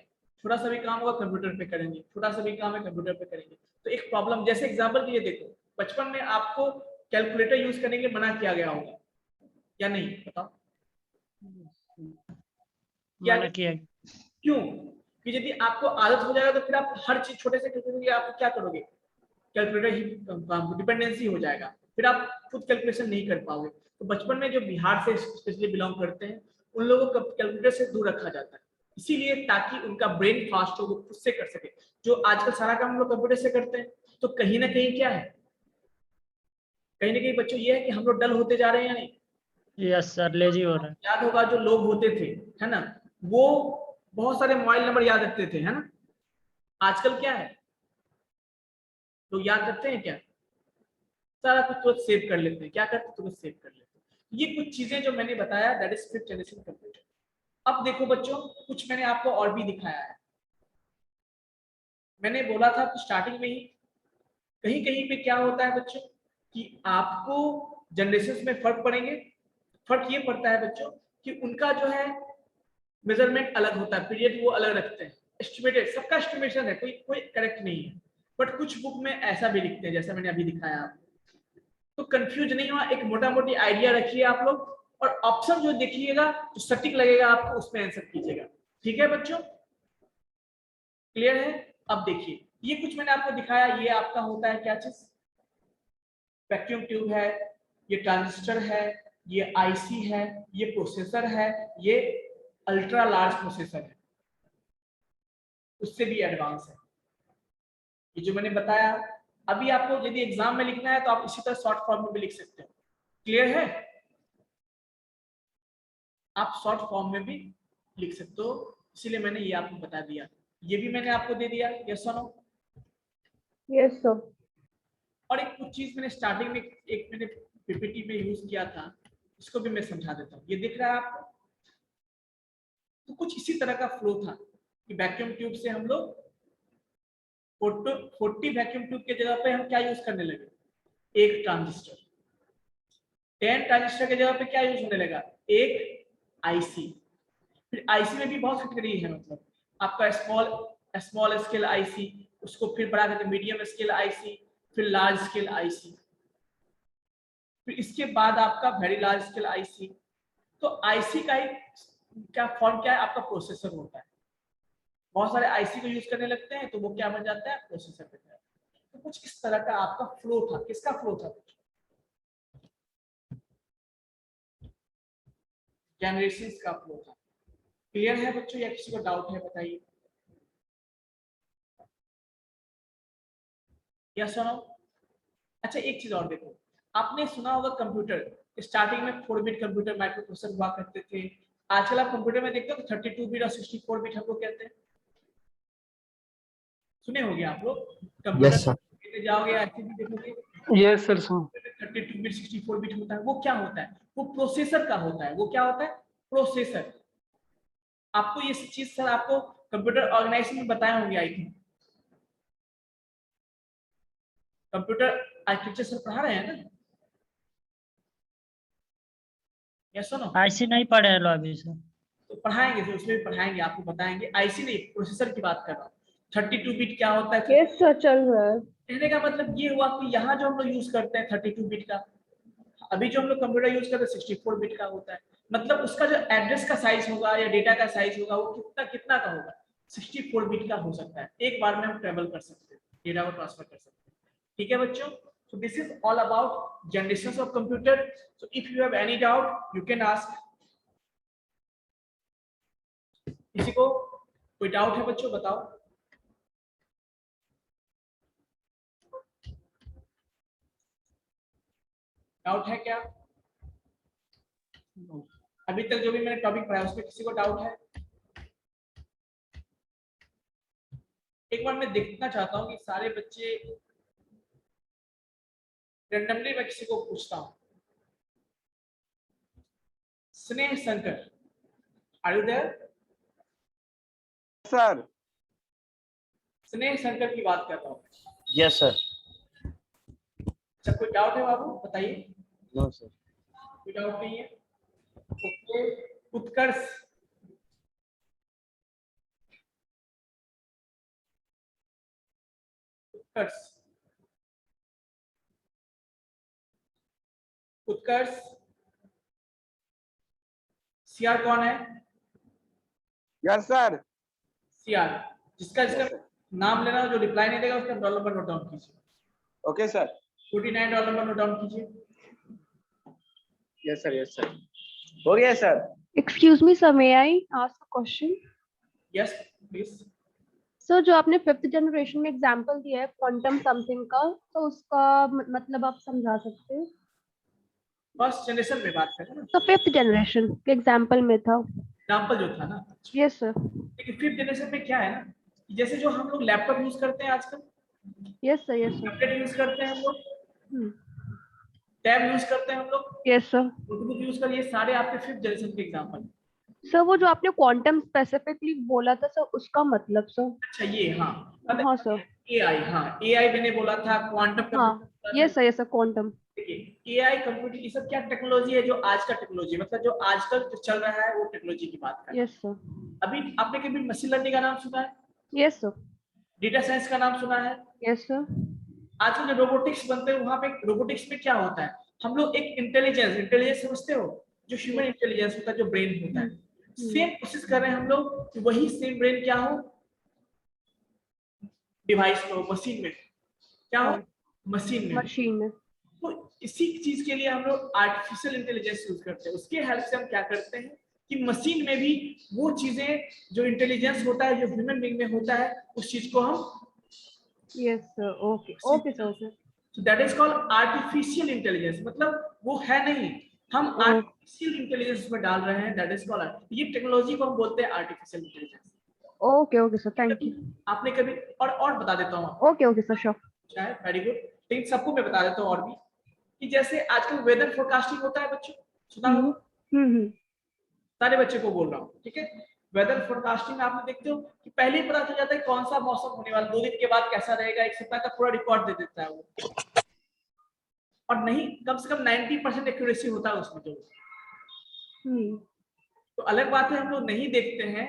थोड़ा सा भी काम होगा कंप्यूटर पे करेंगे, थोड़ा सा भी काम है कंप्यूटर पे करेंगे। तो एक प्रॉब्लम, जैसे एग्जांपल के लिए देखो, बचपन में आपको कैलकुलेटर यूज करने के लिए मना किया गया होगा या नहीं, बताओ। मना किया। क्यों, कि यदि आपको आदत हो जाएगा तो फिर आप हर चीज छोटे से कैलकुलेटर आप क्या करोगे, कैलकुलेटर ही डिपेंडेंसी हो जाएगा, फिर आप खुद कैलकुलेशन नहीं कर पाओगे। तो बचपन में जो बिहार से स्पेशली बिलोंग करते हैं, उन लोगों को कैलकुलेटर से दूर रखा जाता है, इसीलिए ताकि उनका ब्रेन फास्ट हो, वो खुद से कर सके। जो आजकल सारा काम हम लोग कंप्यूटर से करते हैं, तो कहीं ना कहीं क्या है, कहीं ना कहीं बच्चों ये है कि हम लोग डल होते जा रहे हैं या नहीं। यस सर, लेजी हो रहा है। याद होगा जो लोग होते थे, है ना, वो बहुत सारे मोबाइल नंबर याद रखते थे, है ना। आजकल क्या है, लोग याद रखते हैं क्या, सारा कुछ तुरंत सेव कर लेते हैं। क्या करते हैं, तुरंत सेव कर लेते हैं। ये कुछ चीजें जो मैंने बताया, that is 5th generation computer. अब देखो बच्चों, कुछ मैंने आपको और भी दिखाया है। मैंने बोला था स्टार्टिंग में ही, कहीं कहीं पे क्या होता है बच्चों, कि आपको जनरेशन में फर्क पड़ेंगे। फर्क ये पड़ता है बच्चों कि उनका जो है मेजरमेंट अलग होता है, पीरियड वो अलग रखते हैं, एस्टिमेटेड, सबका एस्टिमेशन है, कोई कोई करेक्ट नहीं है। बट कुछ बुक में ऐसा भी लिखते हैं जैसा मैंने अभी दिखाया आपको। तो कंफ्यूज नहीं हुआ, एक मोटा मोटी आइडिया रखिए आप लोग, और ऑप्शन जो देखिएगा जो सटीक लगेगा आपको उसमें आंसर कीजिएगा। ठीक है बच्चों, क्लियर है। अब देखिए, ये कुछ मैंने आपको दिखाया, ये आपका होता है क्या चीज, वैक्यूम ट्यूब है, ये ट्रांजिस्टर है, ये आईसी है, ये प्रोसेसर है, ये अल्ट्रा लार्ज प्रोसेसर है, उससे भी एडवांस है ये जो मैंने बताया। अभी आपको यदि एग्जाम में लिखना है तो आप इसी तरह शॉर्ट फॉर्म में भी लिख सकते हो। क्लियर है, आप शॉर्ट फॉर्म में भी लिख सकते हो, इसीलिए मैंने ये आपको बता दिया। ये भी मैंने आपको दे दिया, यस और नो। Yes, sir. और एक कुछ चीज मैंने स्टार्टिंग में एक मैंने पीपीटी में यूज किया था, इसको भी मैं समझा देता हूँ। ये दिख रहा है आपको? तो कुछ इसी तरह का फ्लो था कि वैक्यूम ट्यूब से हम लोग 40 वैक्यूम ट्यूब के जगह पे हम क्या यूज करने लगे, एक ट्रांजिस्टर। 10 ट्रांजिस्टर के जगह पे क्या यूज होने लगा, एक आईसी। फिर आईसी में भी बहुत कैटेगरी है, मतलब आपका स्मॉल स्केल आईसी, उसको फिर बढ़ा देते मीडियम स्केल आईसी, फिर लार्ज स्केल आईसी, फिर इसके बाद आपका वेरी लार्ज स्केल आईसी। तो आईसी का एक क्या फॉर्म क्या है, आपका प्रोसेसर होता है। बहुत सारे आईसी को यूज करने लगते हैं तो वो क्या बन जाता है, प्रोसेसर बन जाता है। तो कुछ इस तरह का आपका फ्लो था। किसका फ्लो था, जनरेशंस का फ्लो था। क्लियर है बच्चों, या किसी को डाउट है बताइए? या सुनो, अच्छा एक चीज और देखो, आपने सुना होगा कंप्यूटर स्टार्टिंग में 4 बिट कंप्यूटर माइक्रो प्रोसेसर हुआ करते थे। आजकल आप कंप्यूटर में देखते हो 32 बिट और 64 बिट हमको कहते हैं, सुने होंगे आप लोग। Yes, sir. कंप्यूटर जाओगे ऐसे भी देखोगे Yes, sir. So, 32 bit 64 bit होता है। वो क्या होता है, वो प्रोसेसर का होता है। वो क्या होता है, प्रोसेसर। आपको ये चीज सर आपको कंप्यूटर ऑर्गेनाइजेशन में बताए होंगे I think, computer architecture sir पढ़ा रहे हैं ना? यस सुनो, आईसी नहीं पढ़े हैं लो अभी सर। तो पढ़ाएंगे, तो उसमें भी पढ़ाएंगे, आपको बताएंगे। आईसी नहीं, प्रोसेसर की बात कर रहा हूँ। 32 बिट क्या होता है? यस सर चल रहा है। कहने का मतलब ये हुआ कि यहाँ जो हम लोग यूज करते हैं 32 बिट का, अभी जो हम लोग कंप्यूटर यूज करते हैं 64 बिट का होता है। मतलब उसका जो एड्रेस का साइज होगा या डेटा का साइज होगा वो कितना कितना का होगा, 64 बिट का हो सकता है। एक बार में हम ट्रेवल कर सकते हैं, डेटा को ट्रांसफर कर सकते हैं। ठीक है बच्चों, so this is all about generations of computer. So if you have any doubt you can ask. किसी को कोई डाउट है बच्चों, बताओ। डाउट है क्या? अभी तक जो भी मैंने टॉपिक पढ़ाया उसमें किसी को डाउट है? एक बार मैं देखना चाहता हूँ कि सारे बच्चे रैंडमली, मैं किसी को पूछता हूँ। Sneh Shankar, are you there? Sir. Sneh Shankar की बात कर रहा हूँ। Yes, sir. अच्छा कोई डाउट है बाबू, बताइए। No, sir. कोई डाउट नहीं है? ओके, उत्कर्ष, उत्कर्ष, उत्कर्ष। सीआर कौन है? Yes sir. सीआर, जिसका जिसका नाम लेना हो, जो रिप्लाई नहीं देगा उसका रोल नंबर नोट डाउन कीजिए। Okay sir. 49 roll number note down कीजिए। Yes sir, yes sir. हो गया sir. Excuse me, sir. May I ask a question? Yes please. Sir जो आपने 5th जनरेशन में एग्जांपल दिया है क्वांटम समथिंग का, तो उसका मतलब आप समझा सकते हैं? फर्स्ट जनरेशन में बात करें ना, तो 5th जनरेशन के एग्जांपल में था। एग्जांपल जो था ना। Yes sir. लेकिन 5th जनरेशन में क्या है ना, जैसे जो हम लोग लैपटॉप यूज करते हैं आजकल, yes sir, yes sir. Tablet use करते हैं हम लोग, टैब यूज करते हैं हम लोग, यस सर। नोटबुक यूज कर, ये सारे आपके 5th जनरेशन के एग्जांपल। सर वो जो आपने क्वांटम स्पेसिफिकली बोला था सर, उसका मतलब सर? अच्छा ये, हाँ हाँ सर। एआई, हाँ एआई मैंने बोला था, क्वांटम। हाँ yes sir, yes sir, quantum. देखिए एआई कंप्यूटर ये सब क्या टेक्नोलॉजी है, जो आज का टेक्नोलॉजी, मतलब जो आजकल जो चल रहा है वो टेक्नोलॉजी की बात कर रहे हैं। Yes sir. अभी आपने कभी मशीन लर्निंग का नाम सुना है? Yes sir. डेटा साइंस का नाम सुना है? Yes sir. आजकल जो रोबोटिक्स बनते हैं वहां पे रोबोटिक्स में क्या होता है, हम लोग एक इंटेलिजेंस समझते हो, जो ह्यूमन इंटेलिजेंस होता है, जो ब्रेन होता है, सेम कोशिश कर रहे हैं हम लोग कि वही सेम ब्रेन क्या हो डिवाइस में, मशीन में क्या हो, मशीन में। मशीन में। तो इसी चीज के लिए हम लोग आर्टिफिशियल इंटेलिजेंस यूज करते हैं। उसके हेल्प से हम क्या करते हैं कि मशीन में भी वो चीजें जो इंटेलिजेंस होता है, जो ह्यूमन बीइंग में होता है, उस चीज को हम, yes sir, okay okay sir, okay. so that is called artificial intelligence, मतलब वो है नहीं, हम आर्टिफिशियल इंटेलिजेंस में डाल रहे हैं, दैट इज कॉल्ड, ये टेक्नोलॉजी को हम बोलते हैं artificial intelligence. Okay okay sir, thank you. आपने कभी और बता देता हूँ, okay okay sir, sure. Very good. लेकिन सबको मैं बता देता हूँ और भी कि जैसे आजकल वेदर फोरकास्टिंग होता है बच्चों, सुना होगा, सारे बच्चे को बोल रहा हूँ, ठीक है। वेदर फोरकास्टिंग में आप देखते हो कि पहले ही पता चल जाता है कौन सा मौसम होने वाला, 2 दिन के बाद कैसा रहेगा, 1 सप्ताह का पूरा रिकॉर्ड दे देता है वो। और नहीं, कम से कम 90% एक्यूरेसी होता है उसमें तो अलग बात है हम लोग नहीं देखते हैं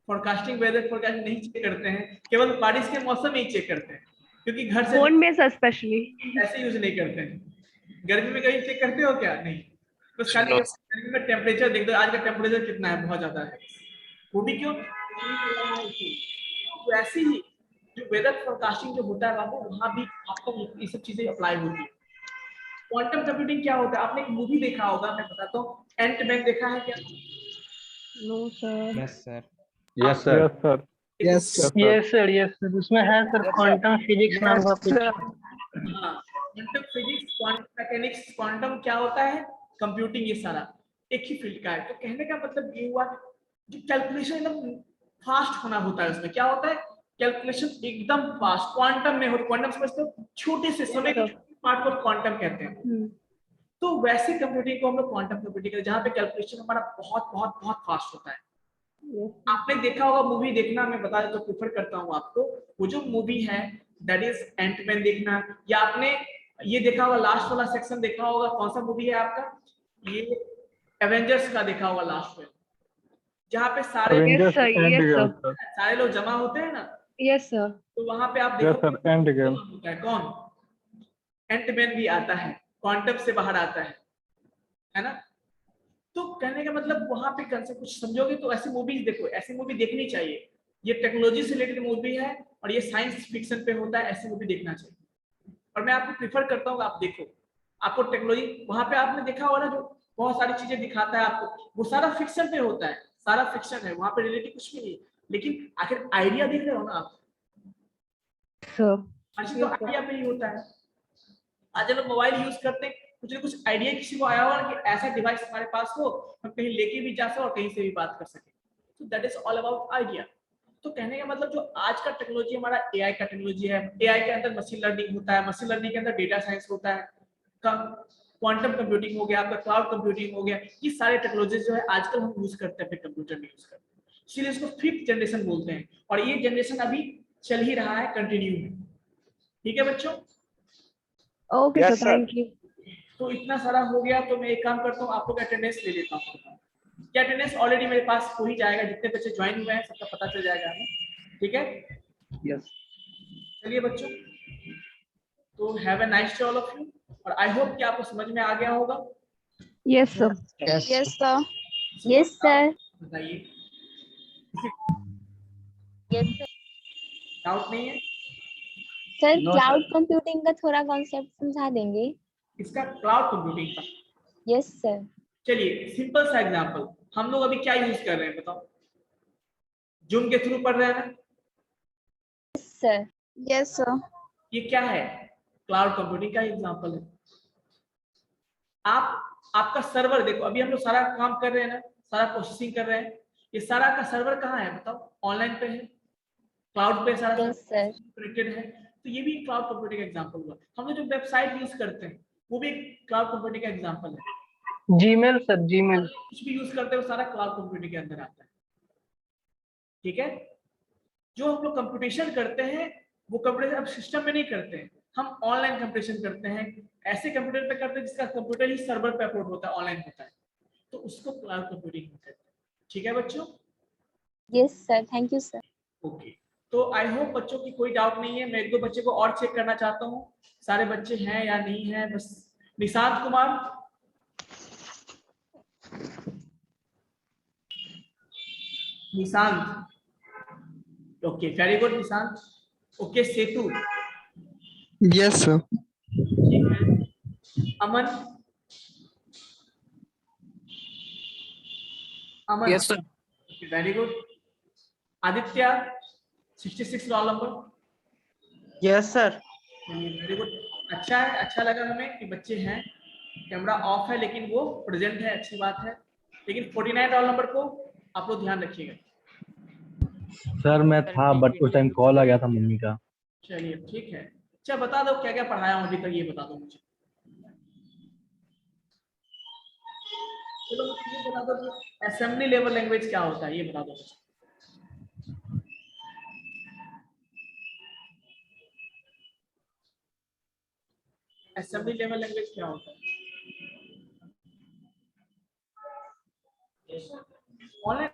फोरकास्टिंग, वेदर फोरकास्टिंग नहीं चेक करते हैं, केवल बारिश के मौसम ही चेक करते हैं, क्योंकि घर से फोन में स्पेशली ऐसे यूज नहीं करते हैं। गर्मी में कहीं चेक करते हो क्या? नहीं, बस खाली गर्मी में टेम्परेचर देख दो, आज का टेम्परेचर कितना है, बहुत ज्यादा है, वो भी क्यों? तो ऐसे ही जो वेदर फोरकास्टिंग जो होता है बाबू, वहां भी आपको ये सब चीजें अप्लाई होती है। क्वांटम कंप्यूटिंग क्या होता है? आपने एक मूवी देखा होगा, मैं बताता हूँ, एंटमैन देखा है क्या? No sir. Yes sir. Yes sir. Yes yes sir, उसमें है सर क्वांटम फिजिक्स नाम का कुछ। हाँ, quantum physics, quantum mechanics, quantum क्या होता है, कंप्यूटिंग, ये सारा एक ही फील्ड का है। तो कहने का मतलब ये हुआ जो कैलकुलेशन एकदम फास्ट होना होता है, उसमें क्या होता है, कैलकुलेशन एकदम फास्ट क्वांटम में हो। क्वांटम समझते हो, छोटे से समय के पार्ट को क्वांटम कहते हैं। तो वैसे कंप्यूटिंग को हम लोग क्वांटम कंप्यूटिंग कहते हैं, जहाँ पे कैलकुलेशन हमारा बहुत बहुत बहुत फास्ट होता है। आपने देखा होगा, मूवी देखना मैं बता देता हूँ, प्रेफर करता हूँ आपको, वो जो मूवी है दैट इज एंटमैन देखना, या आपने ये देखा होगा, लास्ट वाला सेक्शन देखा होगा, कौन सा मूवी है आपका, ये एवेंजर्स का देखा होगा लास्ट में, जहाँ पे सारे लोग जमा होते हैं ना। Yes sir. तो वहां पे आप देखो होता है कौन, एंटमैन भी आता है, क्वांटम से बाहर आता है ना। तो कहने का मतलब वहां पे कंसेप्ट कुछ समझोगे तो ऐसी मूवीज देखो, ऐसी मूवी देखनी चाहिए। ये टेक्नोलॉजी से रिलेटेड मूवी है और ये साइंस फिक्शन पे होता है, ऐसी मूवी देखना चाहिए। और मैं आपको प्रिफर करता हूँ, आप देखो, आपको टेक्नोलॉजी वहां पे आपने देखा होगा ना, जो बहुत सारी चीजें दिखाता है आपको, वो सारा फिक्शन पे होता है, सारा फिक्शन है, वहां पे रिलेटेड कुछ भी नहीं, लेकिन आखिर आइडिया देख रहे हो ना आप, तो आइडिया पे ही होता है। आज लोग मोबाइल यूज करते हैं, कुछ ना कुछ आइडिया किसी को आया होगा कि ऐसा डिवाइस हमारे पास हो, हम कहीं लेके भी जा सके और कहीं से भी बात कर सके। तो that is all about idea. तो कहने का मतलब जो आज का टेक्नोलॉजी हमारा एआई का टेक्नोलॉजी है, एआई के अंदर मशीन लर्निंग होता है, मशीन लर्निंग के अंदर डेटा साइंस होता है, क्वांटम कंप्यूटिंग हो गया, आपका क्लाउड कंप्यूटिंग हो गया, ये सारे टेक्नोलॉजी जो है आजकल हम यूज करते हैं, अपने कंप्यूटर में यूज करते हैं, इसलिए इसको 5th जनरेशन बोलते हैं। और ये जनरेशन अभी चल ही रहा है, कंटिन्यू है। ठीक है बच्चों? Okay sir, thank you. तो इतना सारा हो गया, तो मैं एक काम करता हूँ, आपको अटेंडेंस ले लेता हूँ। क्या अटेंडेंस ऑलरेडी मेरे पास हो ही जाएगा, जितने बच्चे ज्वाइन हुए हैं सबका पता चल जाएगा हमें, ठीक है? यस। चलिए बच्चों, तो have a nice day all of you, और आई होप कि आपको समझ में आ गया होगा। Yes sir. Yes sir. Yes sir. बताइए, यस सर। डाउट नहीं है? Sir No, cloud sir. Computing का थोड़ा कॉन्सेप्ट समझा देंगे? इसका क्लाउड कंप्यूटिंग का यस सर। चलिए सिंपल सा एग्जांपल, हम लोग अभी क्या यूज कर रहे हैं बताओ? जूम के थ्रू पढ़ रहे हैं ना? Yes sir. Yes sir. ये क्या है? क्लाउड कंप्यूटिंग का एग्जांपल है। आपका सर्वर देखो, अभी हम लोग सारा काम कर रहे हैं ना, सारा प्रोसेसिंग कर रहे हैं, ये सारा का सर्वर कहाँ है बताओ? ऑनलाइन पे है, क्लाउड पे सारा यस सर। कनेक्टेड है। तो ये भी क्लाउड कंप्यूटिंग का एग्जांपल हुआ। हम लोग जो वेबसाइट यूज करते हैं वो भी एक क्लाउड कंप्यूटिंग का एग्जांपल है। जीमेल सर, जीमेल कुछ भी यूज करते हैं वो सारा क्लाउड कंप्यूटिंग के अंदर आता है, ठीक है? जो हम लोग कंप्यूटेशन करते हैं वो कंप्यूटर अब सिस्टम में नहीं करते हैं, हम ऑनलाइन कंप्यूटेशन करते हैं, ऐसे कंप्यूटर पे करते हैं जिसका कंप्यूटर ही सर्वर पे अपलोड होता है, ऑनलाइन होता है, तो उसको क्लाउड कंप्यूटिंग कहते हैं। ठीक है बच्चों? Yes sir, thank you sir. Okay, तो आई होप बच्चों की कोई डाउट नहीं है। मैं 1-2 बच्चे को और चेक करना चाहता हूँ, सारे बच्चे हैं या नहीं है। बस Nishant Kumar, Nishant, okay very good Nishant. Okay Setu, yes sir. ठीक है। Aman, Aman, yes sir. Very good. Aditya 66 roll number, yes sir. Very good. अच्छा है, अच्छा लगा हमें कि बच्चे हैं। कैमरा ऑफ है लेकिन वो प्रेजेंट है, अच्छी बात है। लेकिन 49 रोल नंबर को आप लोग ध्यान रखिएगा। सर मैं था बट उस टाइम कॉल आ गया था मम्मी का। चलिए ठीक है, अच्छा बता दो क्या क्या पढ़ाया हूँ अभी तक, ये बता दो मुझे। चलो मुझे ये बता दो असेंबली लेवल लैंग्वेज क्या होता है, ये बता दो। असेंबली लेवल लैंग्वेज क्या होता है? ऑनलाइन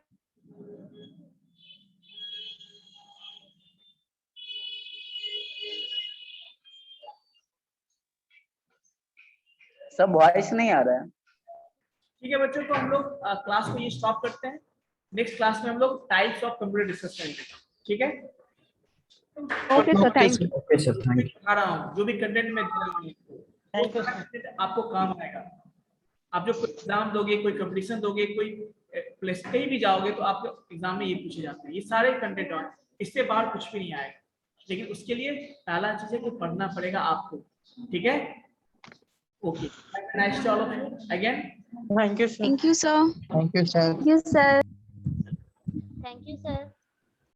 सब वॉइस नहीं आ रहा है। ठीक है बच्चों, तो हम लोग क्लास को ये स्टॉप करते हैं। नेक्स्ट क्लास में हम लोग टाइप्स ऑफ कंप्यूटर डिस्कस करेंगे। ठीक है, okay sir, thank you. Okay sir, thank you. दिखा रहा हूँ जो भी कंटेंट में दे रहा हूँ Thank you, वो content आपको काम आएगा। आप जो कोई एग्जाम दोगे, कोई कंपटीशन दोगे, कोई प्लेस कहीं भी जाओगे तो आपके एग्जाम में ये पूछे जाते हैं, ये सारे कंटेंट और इससे बाहर कुछ भी नहीं आएगा। लेकिन उसके लिए पहला चीज है कि पढ़ना पड़ेगा आपको। ठीक है, okay, nice to all of you again. Thank you, sir. Thank you, sir. Thank you, sir. Thank you, sir. Thank you, sir.